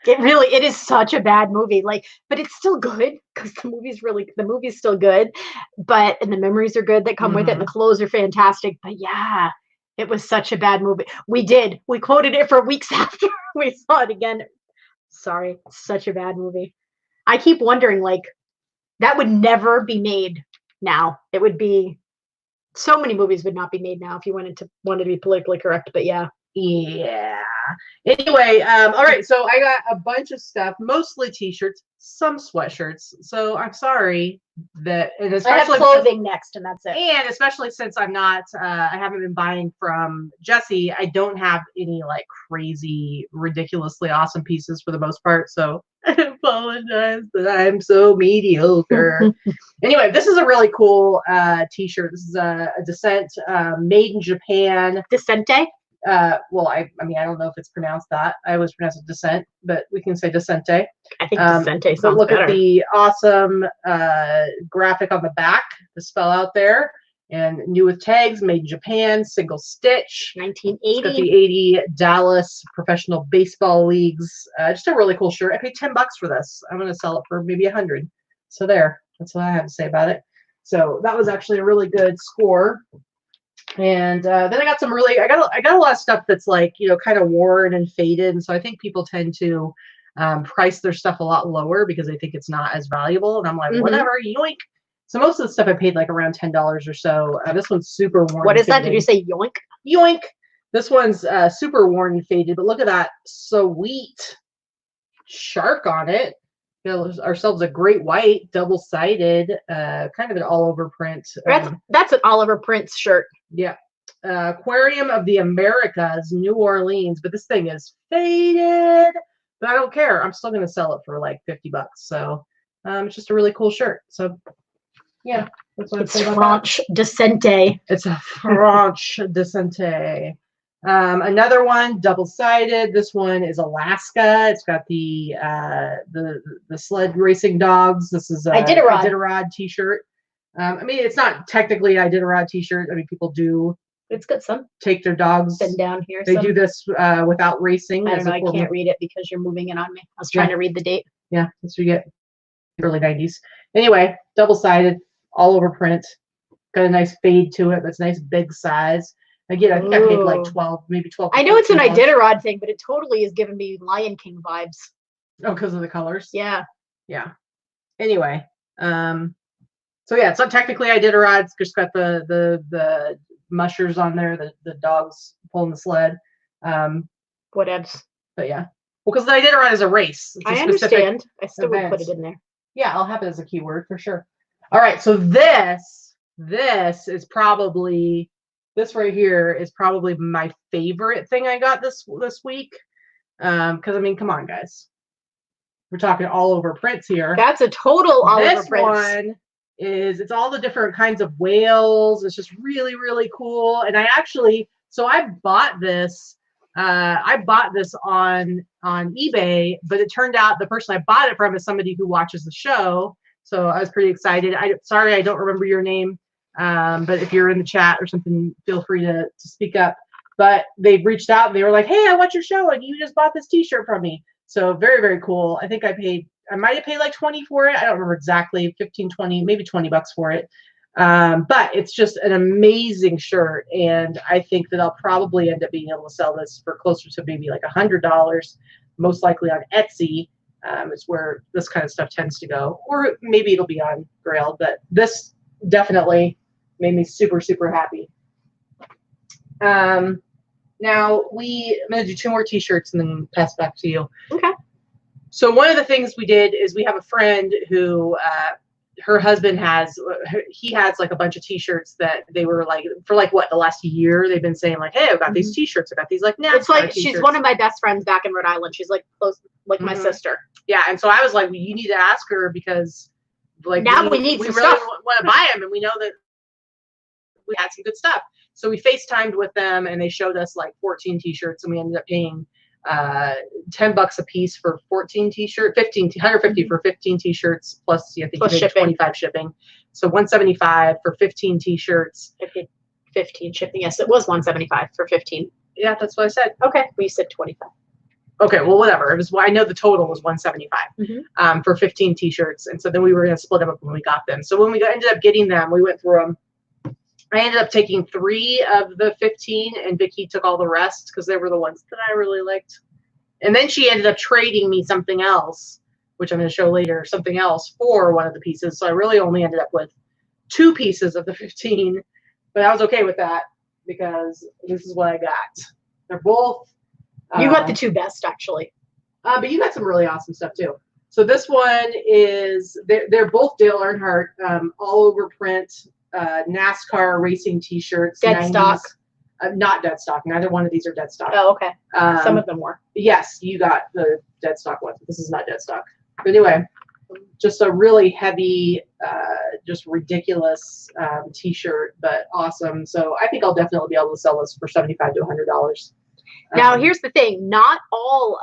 It is such a bad movie. Like, but it's still good because the movie's still good. And the memories are good that come with it, and the clothes are fantastic. But yeah, it was such a bad movie. We quoted it for weeks after we saw it again. Sorry, such a bad movie. I keep wondering, like, that would never be made now. It would be so many movies would not be made now if you wanted to be politically correct. But yeah. Yeah. Anyway, all right. So I got a bunch of stuff, mostly t-shirts, some sweatshirts. So I'm sorry that, and especially I have clothing next, and that's it. And especially since I'm not, I haven't been buying from Jesse. I don't have any like crazy, ridiculously awesome pieces for the most part. So I apologize that I'm so mediocre. Anyway, this is a really cool t-shirt. This is a Descent, made in Japan. Descente? Well, I mean, I don't know if it's pronounced that. I always pronounce it Descent, but we can say Descente. I think Descente sounds But look better. at the awesome graphic on the back, the spell out there, and new with tags, made in Japan, single stitch. 1980. It's got the 80 Dallas Professional Baseball Leagues. Just a really cool shirt. I paid $10 for this. I'm going to sell it for maybe 100. So there. That's what I have to say about it. So that was actually a really good score. And then I got I got a lot of stuff that's like, you know, kind of worn and faded. And so I think people tend to price their stuff a lot lower because they think it's not as valuable. And I'm like, whatever, yoink. So most of the stuff I paid like around $10 or so. This one's super worn. What is that? Did you say yoink? Yoink. This one's super worn and faded, but look at that sweet shark on it. You know, ourselves a great white, double-sided, kind of an all-over print. That's an Oliver Prince shirt. Yeah. Aquarium of the Americas, New Orleans. But this thing is faded. But I don't care. I'm still going to sell it for like $50. So it's just a really cool shirt. So yeah. That's what it's French Descente. It's a French Descente. Another one, double-sided. This one is Alaska. It's got the sled racing dogs. This is a Iditarod t-shirt. I mean, it's not technically an Iditarod t-shirt. I mean, people do. It's good. Some take their dogs. Been down here. They do this without racing. I don't know. I can't read it because you're moving it on me. I was trying to read the date. Yeah, that's what you get. Early 90s. Anyway, double-sided, all over print. Got a nice fade to it. That's nice big size. Again, I think I paid like 12, maybe 12. I know it's an Iditarod thing, but it totally is giving me Lion King vibes. Oh, because of the colors? Yeah. Yeah. Anyway, so yeah, it's not technically Iditarod. It's just got the mushers on there, the dogs pulling the sled. Whatevs. But yeah. Well, because the Iditarod is a race. I understand. I still would put it in there. Yeah, I'll have it as a keyword for sure. All right, so this is probably... This right here is probably my favorite thing I got this week. Because, I mean, come on, guys. We're talking all over prints here. That's a total all over prints. This one it's all the different kinds of whales. It's just really, really cool. And I bought this. I bought this on eBay, but it turned out the person I bought it from is somebody who watches the show. So I was pretty excited. Sorry, I don't remember your name. But if you're in the chat or something, feel free to speak up. But they reached out and they were like, hey, I watch your show and you just bought this t-shirt from me. So very, very cool. I think I might have paid like 20 for it. I don't remember exactly, 15, 20, maybe $20 for it. But it's just an amazing shirt. And I think that I'll probably end up being able to sell this for closer to maybe like $100, most likely on Etsy. Is where this kind of stuff tends to go. Or maybe it'll be on Grail, but this definitely made me super, super happy. Now I'm going to do 2 more t-shirts and then pass back to you. Okay. So one of the things we did is we have a friend who, her husband has like a bunch of t-shirts that they were like, for like what, the last year, they've been saying like, hey, I've got these t-shirts. I've got these like NASCAR It's like, t-shirts. she's one of my best friends back in Rhode Island. She's like close, like my sister. Yeah. And so I was like, well, you need to ask her because like now we need some really stuff. Want to buy them, and we know that we had some good stuff. So we FaceTimed with them, and they showed us like 14 t-shirts, and we ended up paying $10 a piece for 14 t-shirts, 150 for 15 t-shirts plus I think plus you paid shipping. 25 shipping. So 175 for 15 t-shirts. I paid 15 shipping. Yes, it was 175 for 15. Yeah, that's what I said. Okay, well you said 25. Okay, well, whatever. It was. I know the total was 175 for 15 t-shirts, and so then we were gonna split them up when we got them. So when we ended up getting them, we went through them. I ended up taking 3 of the 15, and Vikki took all the rest because they were the ones that I really liked. And then she ended up trading me something else, which I'm going to show later, something else for one of the pieces. So I really only ended up with 2 pieces of the 15, but I was okay with that because this is what I got. They're both. You got the 2 best, actually. But you got some really awesome stuff too. So this one is, they're both Dale Earnhardt, all over print. NASCAR racing t-shirts. Dead 90s. Stock. Not dead stock. Neither one of these are dead stock. Oh, okay. Some of them were. Yes, you got the dead stock one. This is not dead stock. But anyway, just a really heavy, just ridiculous t-shirt, but awesome. So I think I'll definitely be able to sell this for $75 to $100. Now, here's the thing. Not all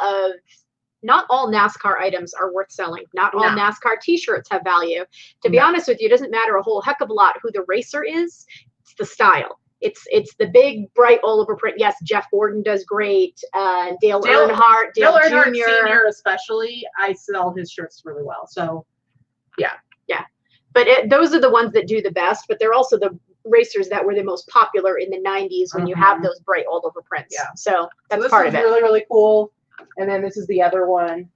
NASCAR items are worth selling. Not all NASCAR t-shirts have value. To be honest with you, it doesn't matter a whole heck of a lot who the racer is. It's the style. It's the big, bright, all over print. Yes, Jeff Gordon does great. Dale Earnhardt, Dale Earnhardt Jr. Sr. especially, I sell his shirts really well. So, yeah. Yeah. But those are the ones that do the best, but they're also the racers that were the most popular in the 90s when you have those bright, all over prints. Yeah. So that's part of it. This is really, really cool. And then this is the other one.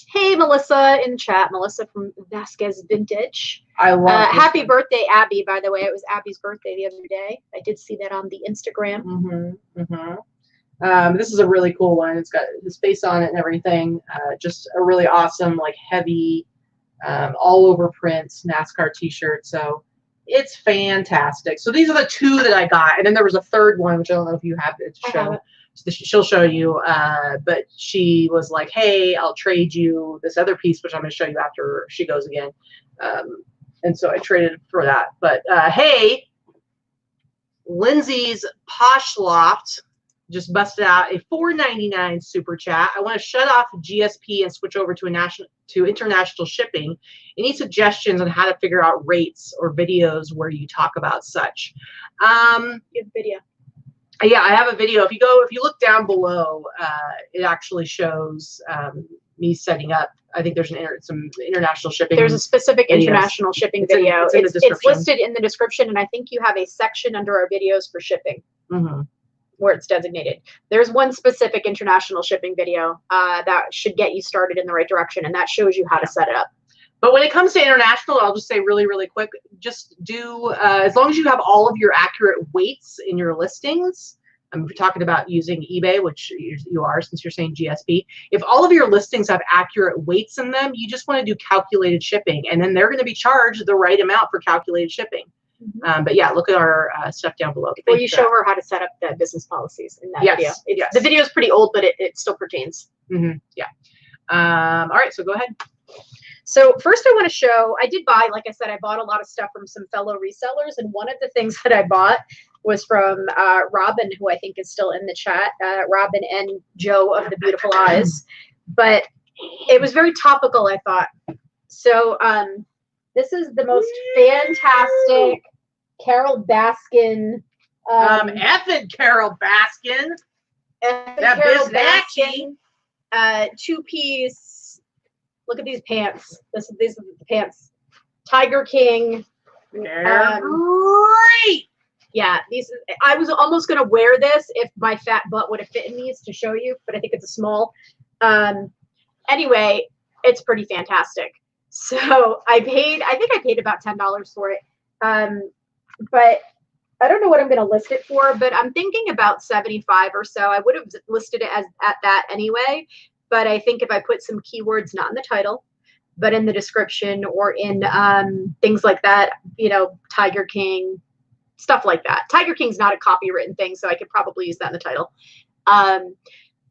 Hey, Melissa in chat. Melissa from Vasquez Vintage. I love happy birthday, Abby, by the way. It was Abby's birthday the other day. I did see that on the Instagram. This is a really cool one. It's got his face on it and everything. Just a really awesome, like heavy, all over print NASCAR t-shirt. So it's fantastic. So these are the 2 that I got. And then there was a third one, which I don't know if you have it to show. She'll show you, but she was like, hey, I'll trade you this other piece, which I'm going to show you after she goes again. And so I traded for that. But hey, Lindsay's Posh Loft just busted out a $4.99 super chat. I want to shut off GSP and switch over to international shipping. Any suggestions on how to figure out rates or videos where you talk about such? Good video. Yeah, I have a video. If you look down below, it actually shows me setting up. I think there's some international shipping. There's a specific international shipping video. It's listed in the description, and I think you have a section under our videos for shipping where it's designated. There's one specific international shipping video that should get you started in the right direction, and that shows you how to set it up. But when it comes to international, I'll just say really, really quick, just do, as long as you have all of your accurate weights in your listings, we're talking about using eBay, which you are since you're saying GSP. If all of your listings have accurate weights in them, you just want to do calculated shipping, and then they're going to be charged the right amount for calculated shipping. But yeah, look at our stuff down below. Well, you show her how to set up the business policies in that video. The video is pretty old, but it still pertains. Yeah. All right, so go ahead. So first I want to show, I did buy, like I said, I bought a lot of stuff from some fellow resellers. And one of the things that I bought was from Robin, who I think is still in the chat, Robin and Joe of the Beautiful Eyes. But it was very topical, I thought. So this is the most fantastic Carol Baskin. Effing Carol Baskin. Carol Baskin. 2-piece. Look at these pants. These are the pants. Tiger King. They're great. Yeah, these. I was almost gonna wear this if my fat butt would have fit in these to show you, but I think it's a small. Anyway, it's pretty fantastic. So I think I paid about $10 for it. But I don't know what I'm gonna list it for, but I'm thinking about 75 or so. I would have listed it as at that anyway. But I think if I put some keywords, not in the title, but in the description or in things like that, you know, Tiger King, stuff like that. Tiger King's not a copywritten thing, so I could probably use that in the title.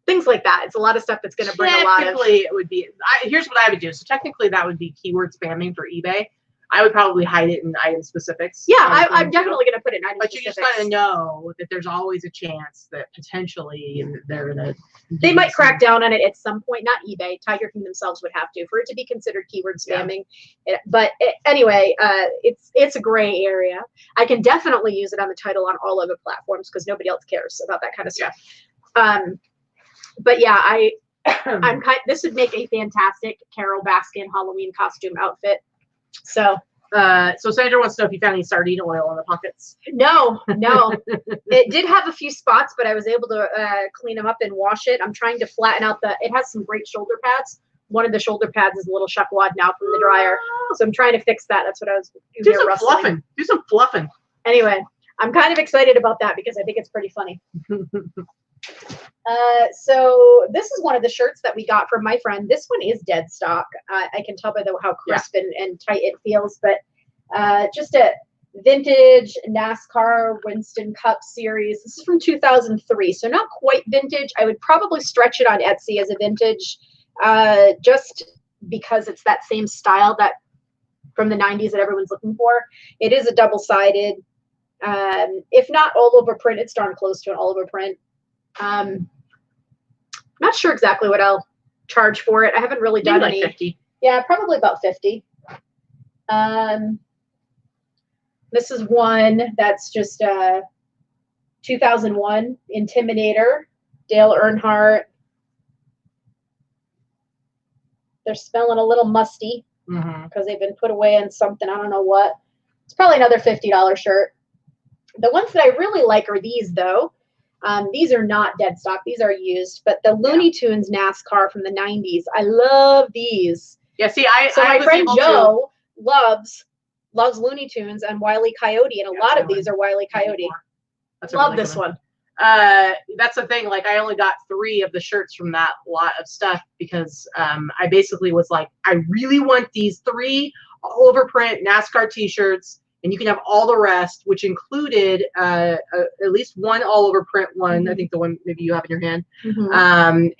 Things like that. It's a lot of stuff that's going to bring a lot of... Technically, it would be... here's what I would do. So technically, that would be keyword spamming for eBay. I would probably hide it in item specifics. Yeah, I'm definitely going to put it in item specifics. But you just got to know that there's always a chance that potentially they're going to... They might crack down on it at some point. Not eBay. Tiger King themselves would have to for it to be considered keyword spamming. Yeah. But anyway, it's a gray area. I can definitely use it on the title on all other platforms because nobody else cares about that kind of stuff. But yeah, I'm kind. This would make a fantastic Carol Baskin Halloween costume outfit. So. So Sandra wants to know if you found any sardine oil in the pockets. No. It did have a few spots, but I was able to clean them up and wash it. I'm trying to flatten out it has some great shoulder pads. One of the shoulder pads is a little shuckwad now from the dryer. So I'm trying to fix that. That's what I was doing. Do some fluffing. Do some fluffing. Anyway, I'm kind of excited about that because I think it's pretty funny. So this is one of the shirts that we got from my friend. This one is dead stock. I can tell by how crisp and tight it feels, but just a vintage NASCAR Winston Cup series. This is from 2003, so not quite vintage. I would probably stretch it on Etsy as a vintage, just because it's that same style that from the 90s that everyone's looking for. It is a double-sided, if not all over print, it's darn close to an all over print. Not sure exactly what I'll charge for it. I haven't really done any. 50. Yeah, probably about 50. This is one that's just 2001 Intimidator, Dale Earnhardt. They're smelling a little musty because they've been put away in something. I don't know what. It's probably another $50 shirt. The ones that I really like are these, though. These are not dead stock. These are used. But the Looney Tunes NASCAR from the 90s, I love these. Yeah, see, my friend Joe loves Looney Tunes and Wile E. Coyote, and a lot of these are Wile E. Coyote. Love this one. That's the thing. Like, I only got 3 of the shirts from that lot of stuff because I basically was like, I really want these 3 all over print NASCAR t-shirts, and you can have all the rest, which included at least one all over print one. I think the one maybe you have in your hand,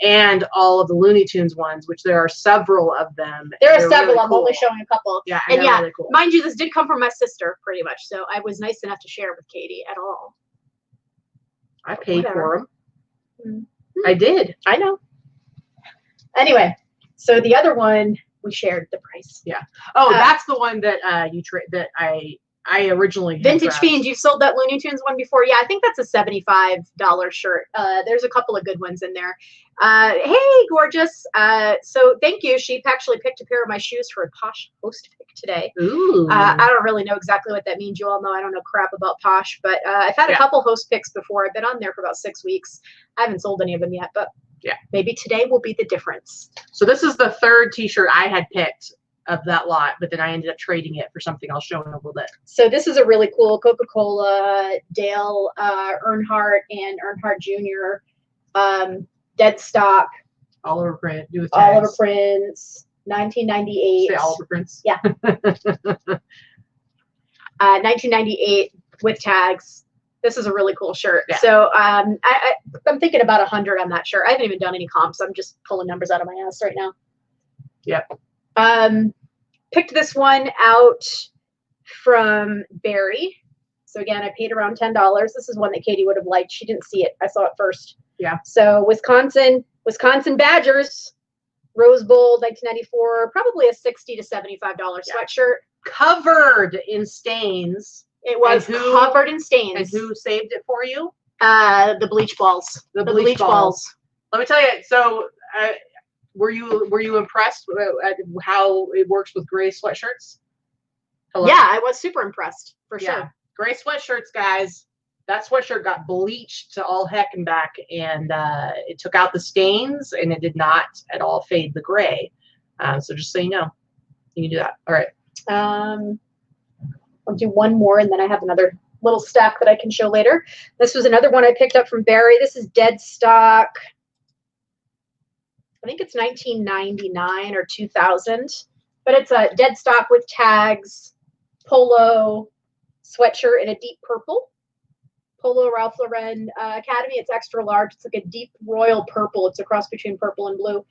and all of the Looney Tunes ones, which there are several of them. There are several. Really I'm only showing a couple. Yeah, and yeah, really cool. Mind you, this did come from my sister pretty much, so I was nice enough to share with Katy at all. I paid for them. I did. I know. Anyway, so the other one we shared the price. Yeah. Oh, that's the one that I originally Vintage Fiend. You've sold that Looney Tunes one before. Yeah, I think that's a $75 shirt. There's a couple of good ones in there. Hey, gorgeous. So thank you. She actually picked a pair of my shoes for a Posh host pick today. Ooh. I don't really know exactly what that means. You all know I don't know crap about Posh, but I've had a couple host picks before. I've been on there for about 6 weeks. I haven't sold any of them yet, but maybe today will be the difference. So this is the 3rd t-shirt I had picked of that lot, but then I ended up trading it for something I'll show in a little bit. So this is a really cool Coca-Cola Dale Earnhardt and Earnhardt Jr. Dead stock. All over print. Do with tags. All over prints. 1998. Say all over prints. Yeah. 1998 with tags. This is a really cool shirt. Yeah. So I'm thinking about 100 on that shirt. I haven't even done any comps. I'm just pulling numbers out of my ass right now. Yep. Picked this one out from Barry. So again, I paid around $10. This is one that Katy would have liked. She didn't see it. I saw it first. Yeah. So Wisconsin Badgers, Rose Bowl, 1994, probably a $60 to $75 sweatshirt. Covered in stains. It was covered in stains. And who saved it for you? The bleach balls. The bleach balls. Let me tell you. So, were you impressed at how it works with gray sweatshirts? Hello? Yeah, I was super impressed for sure. Gray sweatshirts, guys. That sweatshirt got bleached to all heck and back, and it took out the stains, and it did not at all fade the gray. So just so you know, you can do that. All right. I'll do one more, and then I have another little stack that I can show later. This was another one I picked up from Barry. This is dead stock. I think it's 1999 or 2000, but it's a dead stock with tags, polo sweatshirt in a deep purple. Polo Ralph Lauren Academy. It's extra large. It's like a deep royal purple. It's a cross between purple and blue.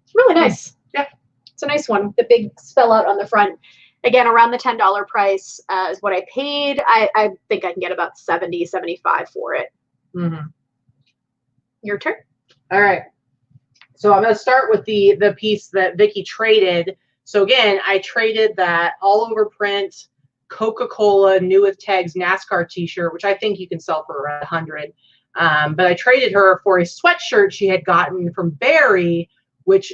It's really nice. Yeah. It's a nice one. The big spell out on the front. Again, around the $10 price is what I paid. I think I can get about $70, $75 for it. Your turn. All right. So I'm going to start with the piece that Vikki traded. So again, I traded that all over print Coca-Cola new with tags NASCAR t-shirt, which I think you can sell for around 100. But I traded her for a sweatshirt she had gotten from Barry, which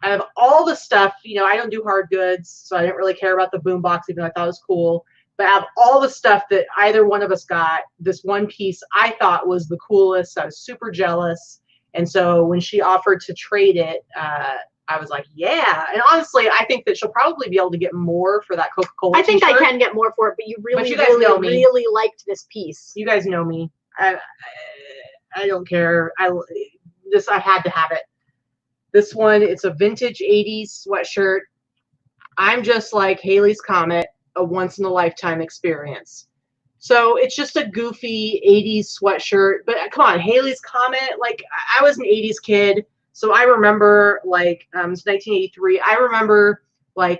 out of all the stuff, you know, I don't do hard goods, so I didn't really care about the boombox, even though I thought it was cool. But out of all the stuff that either one of us got, this one piece I thought was the coolest. I was super jealous. And so when she offered to trade it, I was like, yeah. And honestly, I think that she'll probably be able to get more for that Coca-Cola I think t-shirt. I can get more for it, but you really, you guys know me. really liked this piece. You guys know me. I don't care. I had to have it. This one, it's a vintage 80s sweatshirt. I'm just like Haley's Comet, a once-in-a-lifetime experience. So it's just a goofy 80s sweatshirt. But come on, Haley's Comet, like I was an 80s kid. So I remember like, it's 1983. I remember like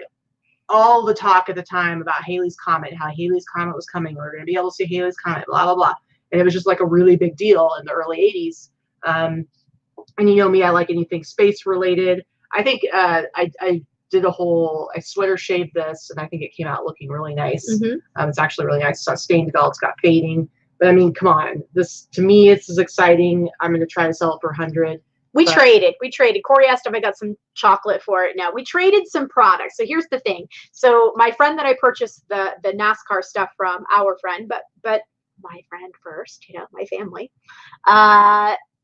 all the talk at the time about Haley's Comet, how Haley's Comet was coming. We were going to be able to see Haley's Comet, blah, blah, blah. And it was just like a really big deal in the early 80s. And you know me, I like anything space related. I think I did a whole, I sweater shaved this, and I think it came out looking really nice. It's actually really nice. It's stained gold, it's got fading. But I mean, come on. This, to me, it's as exciting. I'm going to try to sell it for 100. We traded. Corey asked if I got some chocolate for it. Now we traded some products. So here's the thing. So my friend that I purchased the NASCAR stuff from, our friend, but my friend first, you know, my family.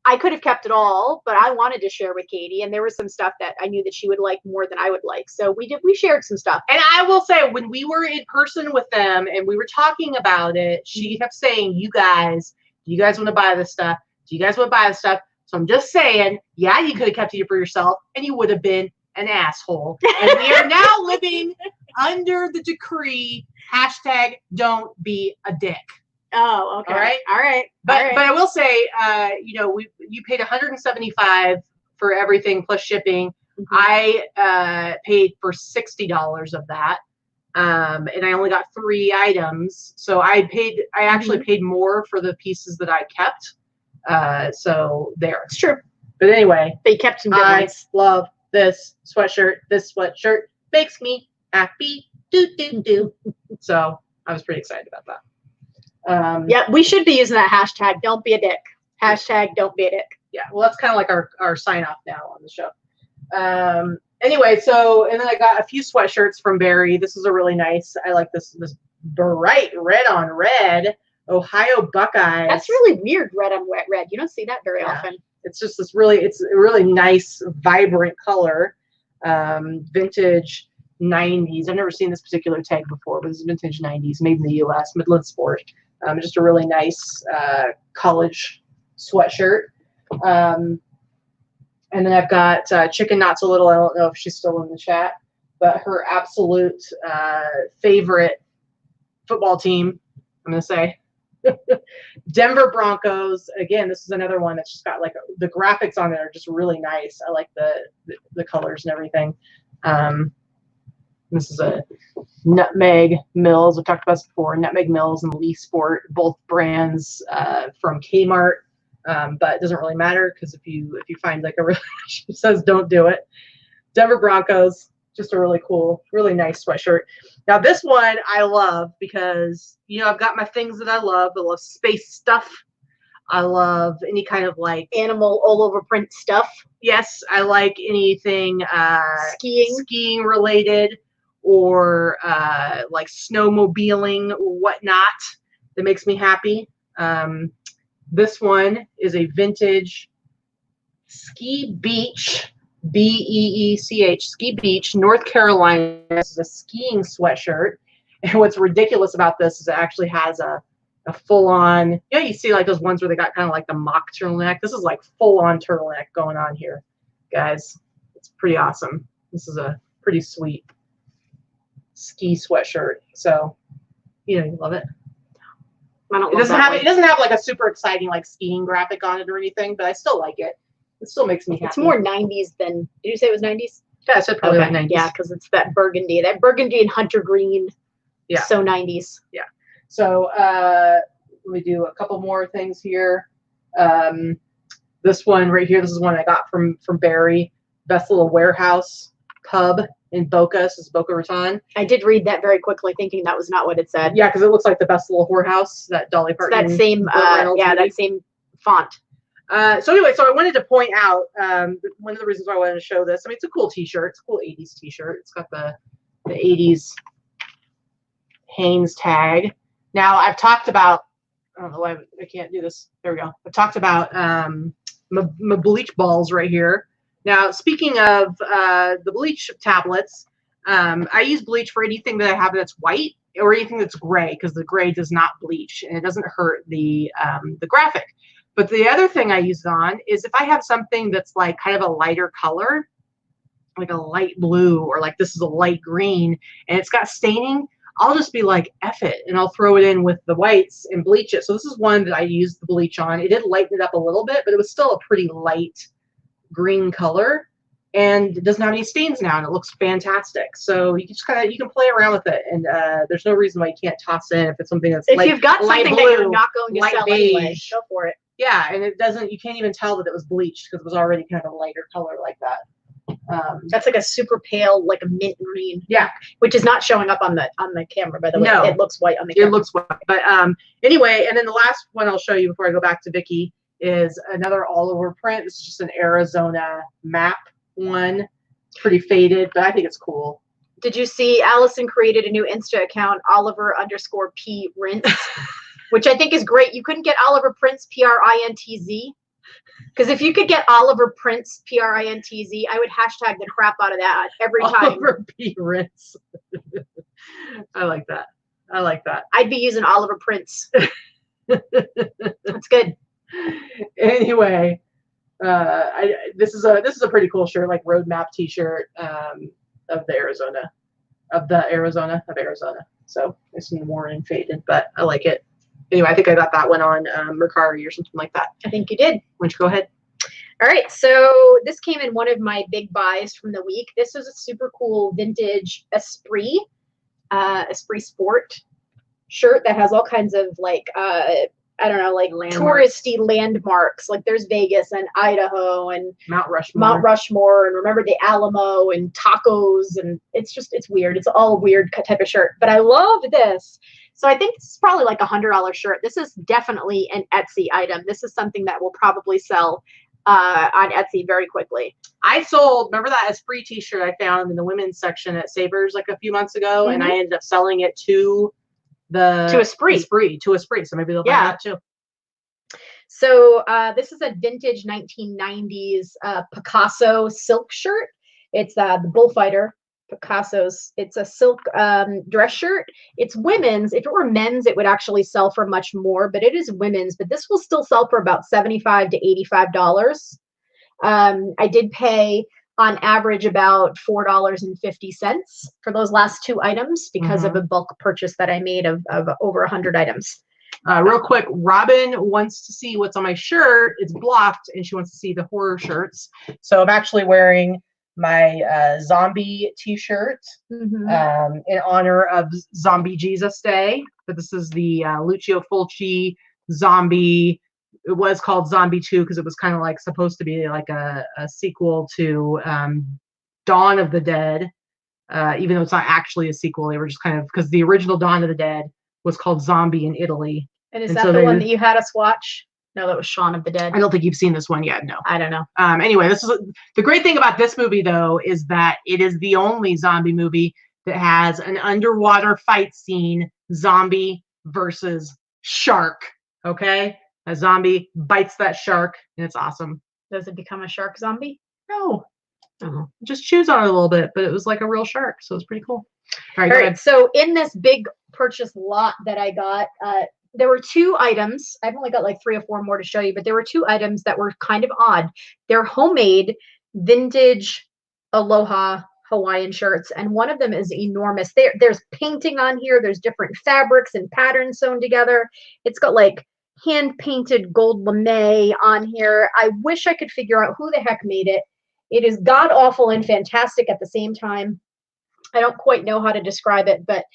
I could have kept it all, but I wanted to share with Katy, and there was some stuff that I knew that she would like more than I would like. So we shared some stuff. And I will say, when we were in person with them and we were talking about it, she kept saying, do you guys want to buy this stuff? Do you guys want to buy this stuff? So I'm just saying, yeah, you could have kept it for yourself, and you would have been an asshole. And we are now living under the decree, #don't be a dick. Oh, okay. All right. But I will say, you know, you paid $175 for everything plus shipping. I paid for $60 of that, and I only got 3 items. So I actually paid more for the pieces that I kept. So there, it's true. But anyway, they kept some good ones. I love this sweatshirt. This sweatshirt makes me happy. So I was pretty excited about that. Yeah, we should be using that #don't be a dick. #don't be a dick. Yeah, well, that's kind of like our sign off now on the show. Anyway, so, and then I got a few sweatshirts from Barry. This is a really nice, I like this bright red on red Ohio Buckeyes. That's really weird, red on red. You don't see that very often. It's just this really, it's a really nice, vibrant color. Vintage 90s. I've never seen this particular tag before, but it's vintage 90s, made in the U.S., Midland Sport. Just a really nice college sweatshirt. And then I've got Chicken Not So Little. I don't know if she's still in the chat, but her absolute favorite football team, I'm going to say, Denver Broncos. Again, this is another one that's just got like the graphics on it are just really nice. I like the colors and everything. This is a Nutmeg Mills. I've talked about this before. Nutmeg Mills and Lee Sport, both brands from Kmart. But it doesn't really matter, because if you find like a really, it says don't do it. Denver Broncos, just a really cool, really nice sweatshirt. Now this one I love because, you know, I've got my things that I love. I love space stuff. I love any kind of like animal all over print stuff. Yes, I like anything skiing related, or like snowmobiling or whatnot that makes me happy. This one is a vintage Ski Beach, B-E-E-C-H, Ski Beach, North Carolina. This is a skiing sweatshirt. And what's ridiculous about this is it actually has a full-on, you know, you see like those ones where they got kind of like the mock turtleneck. This is like full-on turtleneck going on here, guys. It's pretty awesome. This is a pretty sweet ski sweatshirt. So, you know, you love it. It doesn't have like a super exciting like skiing graphic on it or anything, but I still like it. It still makes me happy. It's more 90s than, did you say it was 90s? Yeah, I said probably like 90s. Yeah, because it's that burgundy and hunter green. Yeah. So 90s. Yeah. So let me do a couple more things here. This one right here, this is one I got from Barry. Best little warehouse pub in Boca. This is Boca Raton. I did read that very quickly, thinking that was not what it said. Yeah, because it looks like the best little whorehouse that Dolly Parton. That same, that same font. So anyway, so I wanted to point out one of the reasons why I wanted to show this. I mean, it's a cool T-shirt. It's a cool '80s T-shirt. It's got the '80s Hanes tag. Now I've talked about. I don't know why I can't do this. There we go. I've talked about my bleach balls right here. Now, speaking of the bleach tablets, I use bleach for anything that I have that's white or anything that's gray, because the gray does not bleach and it doesn't hurt the graphic. But the other thing I use it on is if I have something that's like kind of a lighter color, like a light blue, or like this is a light green, and it's got staining, I'll just be like, F it, and I'll throw it in with the whites and bleach it. So this is one that I used the bleach on. It did lighten it up a little bit, but it was still a pretty light green color, and it doesn't have any stains now, and it looks fantastic. So you just kind of, you can play around with it, and there's no reason why you can't toss in if it's something that's if you've got something blue, that you're not going to sell anyway, beige. go for it. Yeah, and it doesn't, you can't even tell that it was bleached because it was already kind of a lighter color like that. That's like a super pale, like a mint green. Yeah, which is not showing up on the camera, by the way. No, it looks white on the camera. It looks white. But anyway, and then the last one I'll show you before I go back to Vikki is another all over print. This is just an Arizona map one. It's pretty faded, but I think it's cool. Did you see Allison created a new Insta account, Oliver_P Rinse, which I think is great. You couldn't get Oliver Prince PRINTZ. Because if you could get Oliver Prince PRINTZ, I would hashtag the crap out of that every time. Oliver P. Rinse. I like that. I like that. I'd be using Oliver Prince. That's good. Anyway, this is a pretty cool shirt, like roadmap T-shirt of Arizona. So it's worn and faded, but I like it. Anyway, I think I got that one on Mercari or something like that. I think you did. Why don't you go ahead? All right, so this came in one of my big buys from the week. This was a super cool vintage Esprit Sport shirt that has all kinds of like I don't know, like touristy landmarks. Like there's Vegas and Idaho and Mount Rushmore, and remember the Alamo and tacos, and it's weird. It's all weird type of shirt, but I love this. So I think this is probably like $100 shirt. This is definitely an Etsy item. This is something that will probably sell on Etsy very quickly. I sold, remember that Esprit T-shirt I found in the women's section at Savers like a few months ago, and I ended up selling it to Esprit. So maybe they'll buy that too. So this is a vintage 1990s Picasso silk shirt. It's the Bullfighter Picasso's. It's a silk dress shirt. It's women's. If it were men's, it would actually sell for much more, but it is women's. But this will still sell for about $75 to $85. I did pay on average about $4.50 for those last two items because of a bulk purchase that I made of over 100 items. Real quick, Robin wants to see what's on my shirt. It's blocked, and she wants to see the horror shirts. So I'm actually wearing my zombie T-shirt in honor of Zombie Jesus Day. But this is the Lucio Fulci zombie. It was called Zombie 2 because it was kind of like supposed to be like a sequel to Dawn of the Dead, even though it's not actually a sequel. They were just kind of, because the original Dawn of the Dead was called Zombie in Italy. And is that the one that you had us watch? No, that was Shaun of the Dead. I don't think you've seen this one yet. No, I don't know. Anyway, this is the great thing about this movie, though, is that it is the only zombie movie that has an underwater fight scene, zombie versus shark. Okay, a zombie bites that shark, and it's awesome. Does it become a shark zombie? No, just chews on it a little bit, but it was like a real shark, so it's pretty cool. All right. So in this big purchase lot that I got, there were two items. I've only got like 3 or 4 more to show you, but there were 2 items that were kind of odd. They're homemade vintage Aloha Hawaiian shirts, and one of them is enormous. There's painting on here. There's different fabrics and patterns sewn together. It's got like hand-painted gold lame on here. I wish I could figure out who the heck made it. It is god-awful and fantastic at the same time. I don't quite know how to describe it, but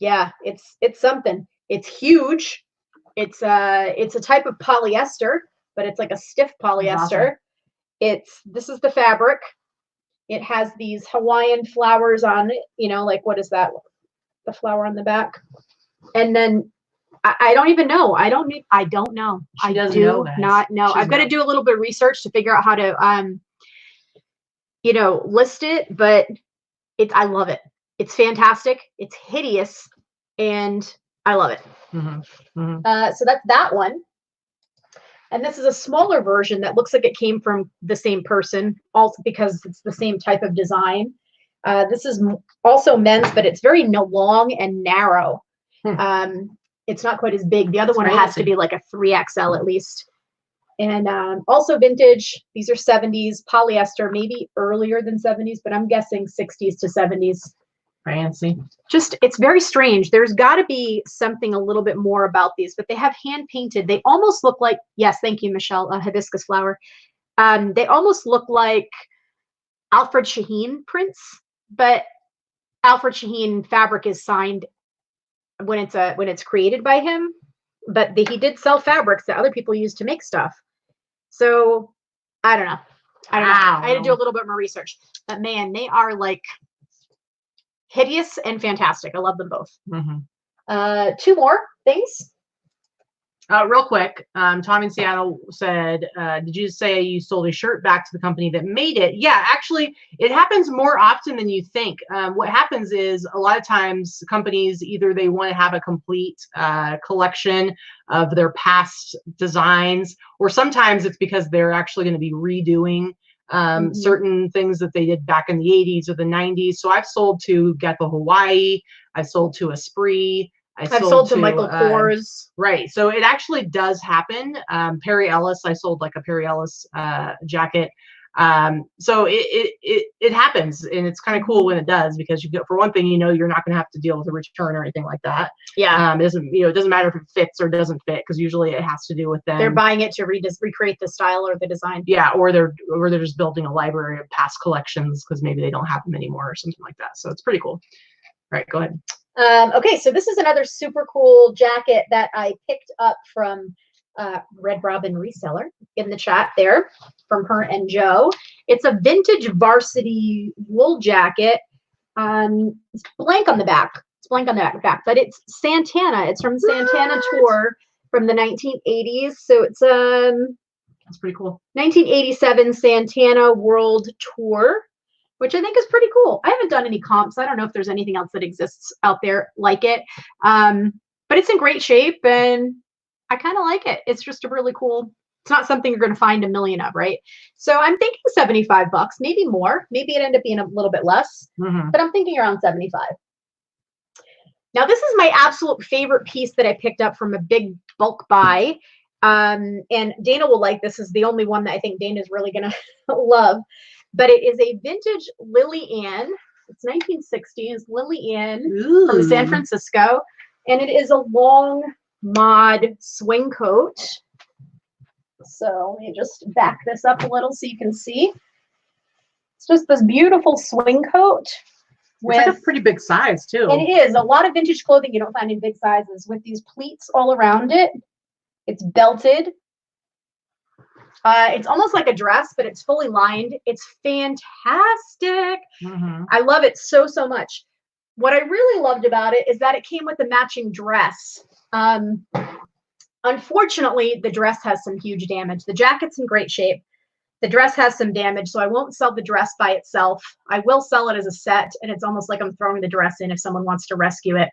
yeah, it's something. It's huge. It's a type of polyester, but it's like a stiff polyester. Awesome. This is the fabric. It has these Hawaiian flowers on it, you know, like what is that? The flower on the back. And then I don't even know. I don't know. She doesn't do know, guys. not know. I've got to do a little bit of research to figure out how to, you know, list it, but I love it. It's fantastic. It's hideous, and I love it. So that's that one. And this is a smaller version that looks like it came from the same person, also because it's the same type of design. This is also men's, but it's very long and narrow. It's not quite as big. The other one has to be like a 3XL at least. And also vintage. These are 70s polyester, maybe earlier than 70s, but I'm guessing 60s to 70s. Fancy. Just, it's very strange. There's got to be something a little bit more about these, but they have hand painted. They almost look like, yes, thank you, Michelle, hibiscus flower. They almost look like Alfred Shaheen prints, but Alfred Shaheen fabric is signed when it's created by him. But he did sell fabrics that other people use to make stuff. So I don't know. I had to do a little bit more research. But man, they are like hideous and fantastic. I love them both. Two more things. Real quick, Tom in Seattle said, did you say you sold a shirt back to the company that made it? Yeah, actually, it happens more often than you think. What happens is a lot of times companies, either they want to have a complete collection of their past designs, or sometimes it's because they're actually going to be redoing certain things that they did back in the 80s or the 90s. So I've sold to Gecko Hawaii. I've sold to Esprit. I've sold to Michael Kors. Right. So it actually does happen. Perry Ellis, I sold like a Perry Ellis jacket. So it happens, and it's kind of cool when it does, because you get, for one thing, you know, you're not going to have to deal with a return or anything like that. Yeah. It doesn't matter if it fits or doesn't fit, because usually it has to do with them. They're buying it to recreate the style or the design. Yeah. Or they're just building a library of past collections because maybe they don't have them anymore or something like that. So it's pretty cool. All right, go ahead. Okay, so this is another super cool jacket that I picked up from Red Robin Reseller in the chat there, from her and Joe. It's a vintage varsity wool jacket. It's blank on the back. It's blank on the back, but it's Santana. It's from Santana Tour from the 1980s. So it's that's pretty cool. 1987 Santana World Tour, which I think is pretty cool. I haven't done any comps. I don't know if there's anything else that exists out there like it. But it's in great shape, and I kind of like it. It's just a really cool, it's not something you're going to find a million of, right? So I'm thinking $75, maybe more. Maybe it ended up being a little bit less, but I'm thinking around 75. Now, this is my absolute favorite piece that I picked up from a big bulk buy. And Dana will like this. This is the only one that I think Dana's really going to love. But it is a vintage Lily Ann. It's 1960s Lily Ann from San Francisco. And it is a long mod swing coat. So let me just back this up a little so you can see. It's just this beautiful swing coat. It's like a pretty big size too. It is. A lot of vintage clothing you don't find in big sizes, with these pleats all around it. It's belted. It's almost like a dress, but it's fully lined. It's fantastic. I love it so, so much. What I really loved about it is that it came with a matching dress. Unfortunately, the dress has some huge damage. The jacket's in great shape. The dress has some damage, so I won't sell the dress by itself. I will sell it as a set, and it's almost like I'm throwing the dress in if someone wants to rescue it.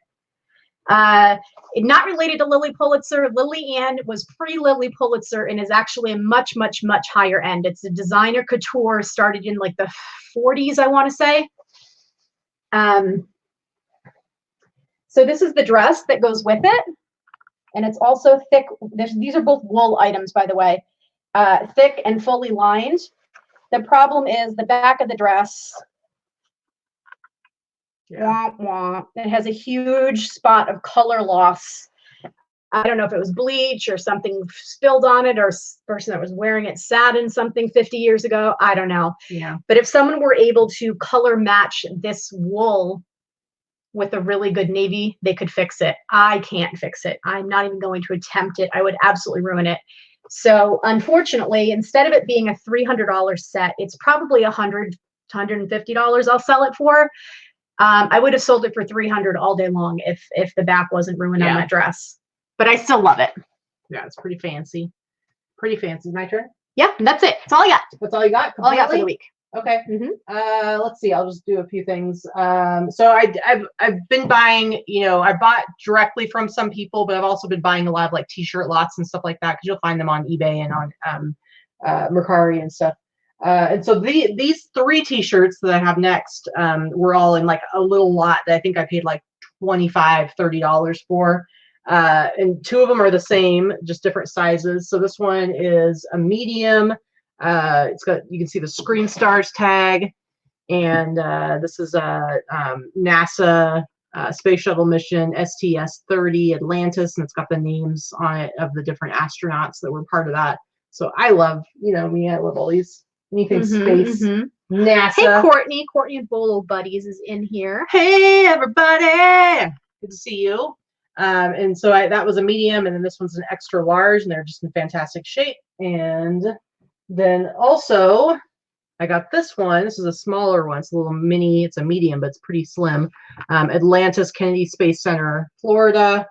Not related to Lily Pulitzer. Lily Ann was pre-Lily Pulitzer and is actually a much, much, much higher end. It's a designer couture, started in like the 40s, I want to say. So this is the dress that goes with it. And it's also thick. These are both wool items, by the way. Thick and fully lined. The problem is the back of the dress. Yeah. Wah, wah. It has a huge spot of color loss. I don't know if it was bleach or something spilled on it, or the person that was wearing it sat in something 50 years ago. I don't know. Yeah. But if someone were able to color match this wool with a really good navy, they could fix it. I can't fix it. I'm not even going to attempt it. I would absolutely ruin it. So unfortunately, instead of it being a $300 set, it's probably $100 to $150 I'll sell it for. I would have sold it for $300 all day long if the back wasn't ruined on that dress. but I still love it. Yeah, it's pretty fancy. Pretty fancy. My turn? Yeah, that's it. That's all I got. That's all you got? All I got for the week. Okay. Mm-hmm. Let's see. I'll just do a few things. So I've been buying, I bought directly from some people, but I've also been buying a lot of like t-shirt lots and stuff like that, because you'll find them on eBay and on Mercari and stuff. And so these 3 t-shirts that I have next were all in like a little lot that I think I paid like $25, $30 for. And 2 of them are the same, just different sizes. So this one is a medium. It's got, you can see the Screen Stars tag, and this is a NASA space shuttle mission STS-30 Atlantis, and it's got the names on it of the different astronauts that were part of that. So I love, me, I love all these anything space. NASA. Hey, Courtney and Bolo Buddies is in here. Hey, everybody. Good to see you. And so that was a medium, and then this one's an extra large, and they're just in fantastic shape. And then also I got this one. This is a smaller one. It's a little mini. It's a medium, but it's pretty slim. Atlantis Kennedy Space Center, Florida.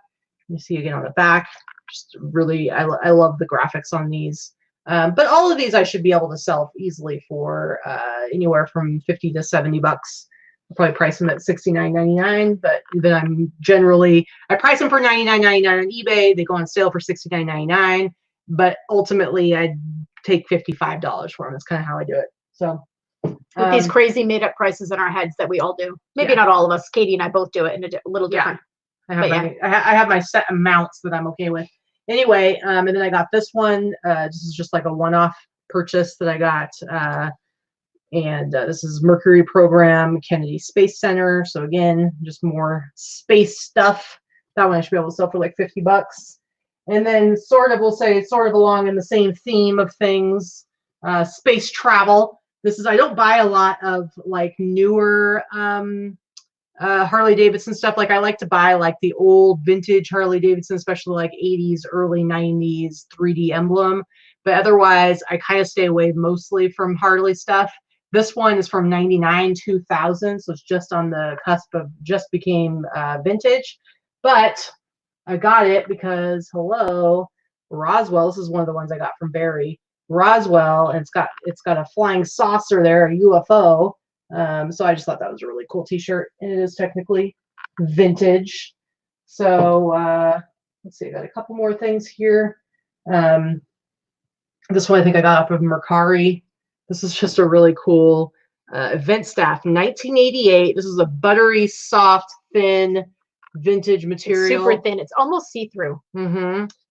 You see again on the back. Just really, I love the graphics on these. But all of these I should be able to sell easily for anywhere from $50 to $70. I'll probably price them at $69.99, but then I price them for $99.99 on eBay. They go on sale for $69.99, but ultimately I take $55 for them. That's kind of how I do it. So with these crazy made up prices in our heads that we all do. Maybe not all of us. Katie and I both do it in a little different. Yeah. I have my set amounts that I'm okay with. Anyway, and then I got this one. This is just like a one-off purchase that I got. And this is Mercury Program, Kennedy Space Center. So again, just more space stuff. That one I should be able to sell for like $50. And then we'll say sort of along in the same theme of things, space travel. I don't buy a lot of like newer Harley Davidson stuff. Like I like to buy like the old vintage Harley Davidson, especially like 80s, early 90s 3D emblem. But otherwise, I kind of stay away mostly from Harley stuff. This one is from 99, 2000, so it's just on the cusp of just became vintage. But I got it because, Roswell. This is one of the ones I got from Barry. Roswell, and it's got a flying saucer there, a UFO. So I just thought that was a really cool t-shirt, and it is technically vintage. So let's see, I got a couple more things here. This one I think I got off of Mercari. This is just a really cool event staff, 1988. This is a buttery, soft, thin, vintage material. It's super thin. It's almost see-through.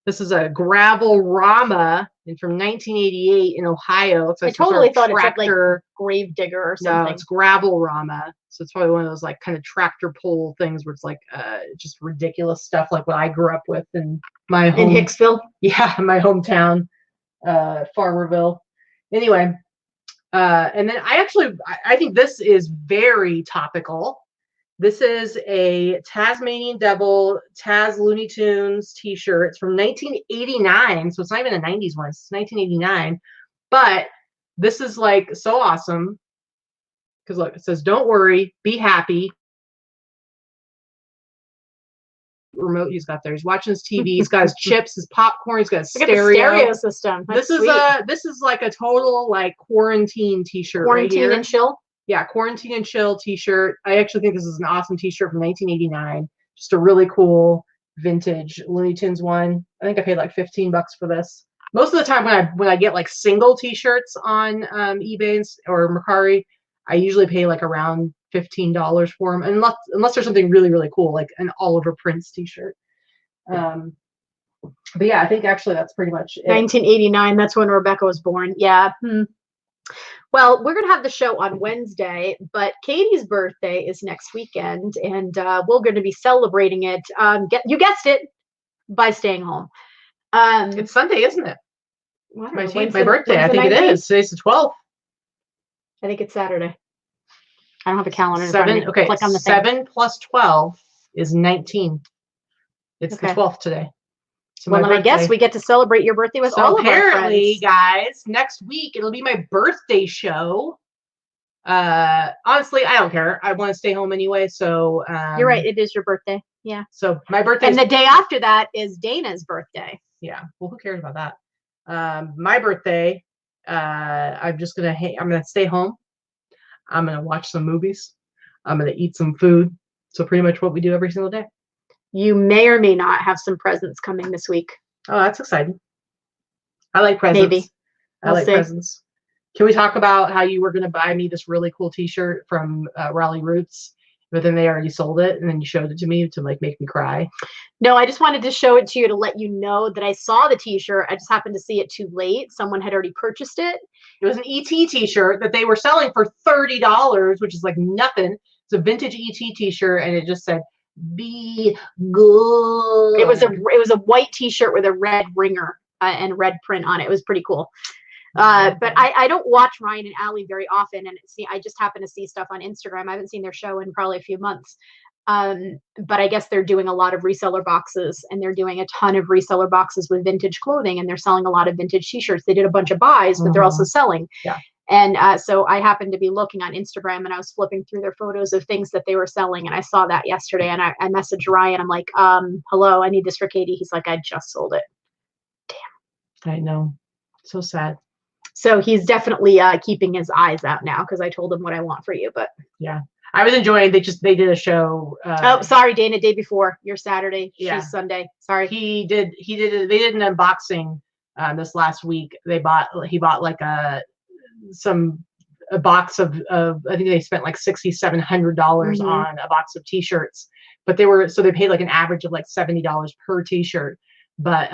This is a Gravel Rama from 1988 in Ohio. I totally thought it said like grave digger or something. No, it's Gravel Rama. So it's probably one of those like kind of tractor pull things where it's like just ridiculous stuff like what I grew up with in my home. In Hicksville? Yeah, my hometown, Farmerville. Anyway, and then I think this is very topical. This is a Tasmanian Devil Taz Looney Tunes t-shirt. It's from 1989, so it's not even a 90s one. It's 1989. But this is like so awesome because look, it says, "Don't worry, be happy." Remote he's got there. He's watching his TV. He's got his chips, his popcorn. He's got a stereo system. This is like a total like quarantine t-shirt. Quarantine right here. And chill. Yeah, Quarantine and Chill t-shirt. I actually think this is an awesome t-shirt from 1989. Just a really cool vintage Looney Tunes one. I think I paid like $15 for this. Most of the time when I get like single t-shirts on eBay or Mercari, I usually pay like around $15 for them, unless there's something really, really cool, like an Oliver Prince t-shirt. But yeah, I think actually that's pretty much it. 1989, that's when Rebecca was born. Yeah. Well, we're going to have the show on Wednesday, but Katie's birthday is next weekend, and we're going to be celebrating it. You guessed it, by staying home. It's Sunday, isn't it? My birthday. I think 19th? it is. Today's the 12th. I think it's Saturday. I don't have a calendar in front of me. Okay, Click on the 7 plus 12 is 19. It's the 12th today. So well, then I guess we get to celebrate your birthday with all of our friends. Apparently, guys, next week it'll be my birthday show. Honestly, I don't care. I want to stay home anyway, so you're right. It is your birthday. Yeah. So my birthday. And the day after that is Dana's birthday. Yeah. Well, who cares about that? My birthday. I'm just gonna. I'm gonna stay home. I'm gonna watch some movies. I'm gonna eat some food. So pretty much what we do every single day. You may or may not have some presents coming this week. Oh, that's exciting. I like presents. Maybe. I like presents. Can we talk about how you were going to buy me this really cool T-shirt from Raleigh Roots, but then they already sold it, and then you showed it to me to like make me cry? No, I just wanted to show it to you to let you know that I saw the T-shirt. I just happened to see it too late. Someone had already purchased it. It was an ET T-shirt that they were selling for $30, which is like nothing. It's a vintage ET T-shirt, and it just said "Be good." It was a white T-shirt with a red ringer and red print on it. It was pretty cool. But I don't watch Ryan and Allie very often, and I just happen to see stuff on Instagram. I haven't seen their show in probably a few months. But I guess they're doing a lot of reseller boxes, and they're doing a ton of reseller boxes with vintage clothing, and they're selling a lot of vintage T-shirts. They did a bunch of buys, but they're also selling. Yeah. And so I happened to be looking on Instagram, and I was flipping through their photos of things that they were selling, and I saw that yesterday, and I messaged Ryan. I'm like, hello, I need this for Katy. He's like, I just sold it. Damn. I know. So sad. So he's definitely keeping his eyes out now, because I told him what I want for you. But yeah, I was enjoying. They did a show. Oh, sorry, Dana. Day before your Saturday. Yeah. She's Sunday. Sorry. They did an unboxing this last week. He bought like a box of I think they spent like $6,700 on a box of T-shirts, but they paid like an average of like $70 per T-shirt. But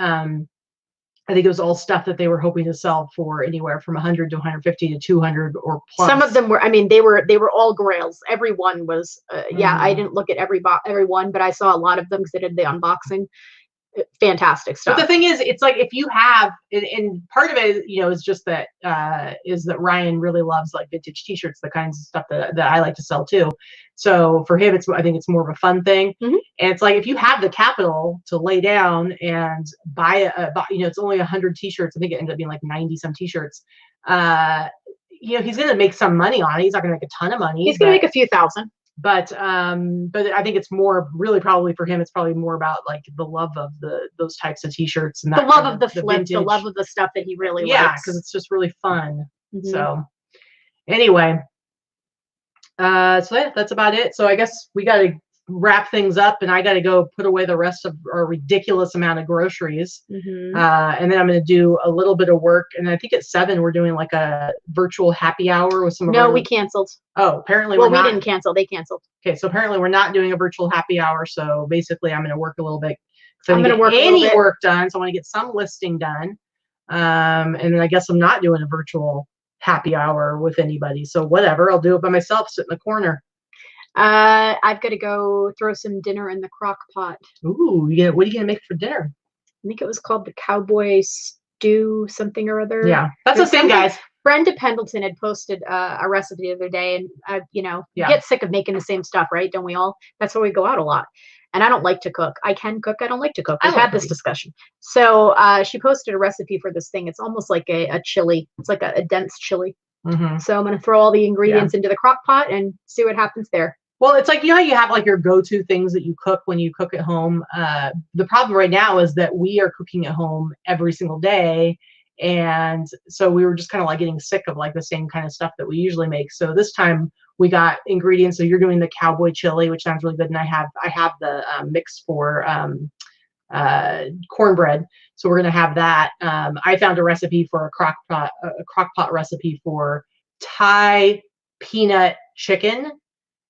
I think it was all stuff that they were hoping to sell for anywhere from 100 to 150 to 200 or plus. Some of them were, I mean, they were all grails. Everyone was, yeah, I didn't look at every one, but I saw a lot of them because they did the unboxing. Fantastic stuff. But the thing is, it's like if you have, and part of it, is just that Ryan really loves like vintage T-shirts, the kinds of stuff that I like to sell too. So for him, I think it's more of a fun thing. And it's like if you have the capital to lay down and buy it's only 100 T-shirts. I think it ended up being like 90 some T-shirts. He's going to make some money on it. He's not going to make a ton of money. He's going to make a few thousand. But I think it's more really probably for him. It's probably more about like the love of those types of T-shirts and the love of the flip, the love of the stuff that he really likes. Yeah, because it's just really fun. So anyway, so that's about it. So I guess we got to wrap things up, and I got to go put away the rest of our ridiculous amount of groceries. And then I'm going to do a little bit of work. And I think at 7 we're doing like a virtual happy hour with some of No, we canceled. Oh, apparently we didn't cancel. They canceled. Okay, so apparently we're not doing a virtual happy hour. So basically I'm going to work a little bit. So I'm going to work any work done. So I want to get some listing done. And then I guess I'm not doing a virtual happy hour with anybody. So whatever, I'll do it by myself, sit in the corner. I've got to go throw some dinner in the crock pot. Ooh, what are you gonna make for dinner? I think it was called the cowboy stew something or other. Yeah, that's the same, guys. Brenda Pendleton had posted a recipe the other day, and you get sick of making the same stuff, right? Don't we all? That's why we go out a lot. And I don't like to cook. I can cook. I don't like to cook. We've had this discussion. So she posted a recipe for this thing. It's almost like a chili. It's like a dense chili. So I'm going to throw all the ingredients into the crock pot and see what happens there. Well, it's like, how you have like your go-to things that you cook when you cook at home. The problem right now is that we are cooking at home every single day. And so we were just kind of like getting sick of like the same kind of stuff that we usually make. So this time we got ingredients. So you're doing the cowboy chili, which sounds really good. And I have the mix for cornbread. So we're going to have that. I found a recipe for a crock pot recipe for Thai peanut chicken.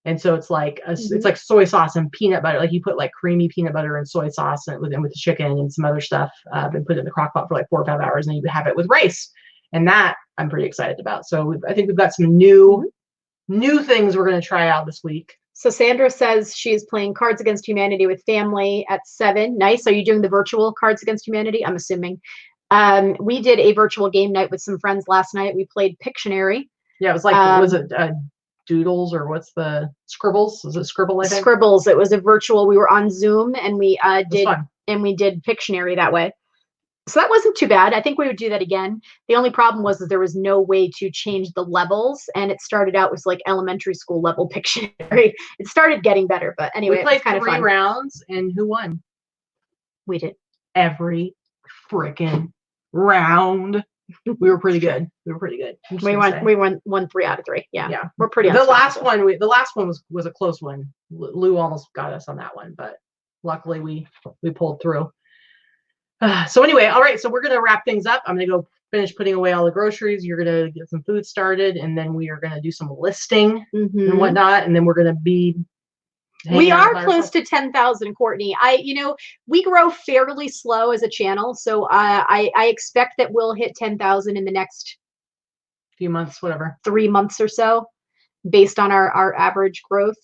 And so it's like it's like soy sauce and peanut butter. Like you put like creamy peanut butter and soy sauce with the chicken and some other stuff, and put it in the crock pot for like 4 or 5 hours, and you have it with rice. And that I'm pretty excited about. So I think we've got some new things we're going to try out this week. So Sandra says she's playing Cards Against Humanity with family at 7. Nice. Are you doing the virtual Cards Against Humanity? I'm assuming. We did a virtual game night with some friends last night. We played Pictionary. Yeah, it was like was it Doodles or what's the Scribbles? Was it Scribble? I think Scribbles. It was a virtual. We were on Zoom and we did Pictionary that way. So that wasn't too bad. I think we would do that again. The only problem was that there was no way to change the levels, and it started out with like elementary school level Pictionary. It started getting better, but anyway, We played it was kind of 3 fun. rounds, and who won? We did. Every freaking round. We were pretty good. We won 3 out of 3. Yeah. Yeah. We're pretty The last unstoppable. one was a close one. Lou almost got us on that one, but luckily we pulled through. So anyway, all right, so we're gonna wrap things up. I'm gonna go finish putting away all the groceries. You're gonna get some food started, and then we are gonna do some listing and whatnot, and then we're gonna be we are close to 10,000, Courtney. We grow fairly slow as a channel, so I expect that we'll hit 10,000 in the next few months, whatever, 3 months or so, based on our average growth.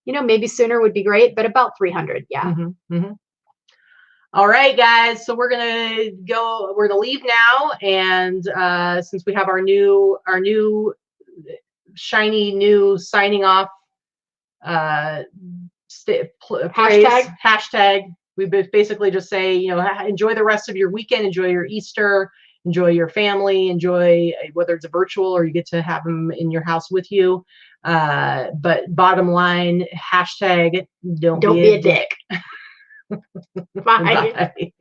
Maybe sooner would be great, but about 300, yeah. All right, guys, so we're gonna leave now, and since we have our new shiny new signing off hashtag, we basically just say, enjoy the rest of your weekend, enjoy your Easter, enjoy your family, enjoy whether it's a virtual or you get to have them in your house with you. But bottom line, hashtag don't be a dick. Bye.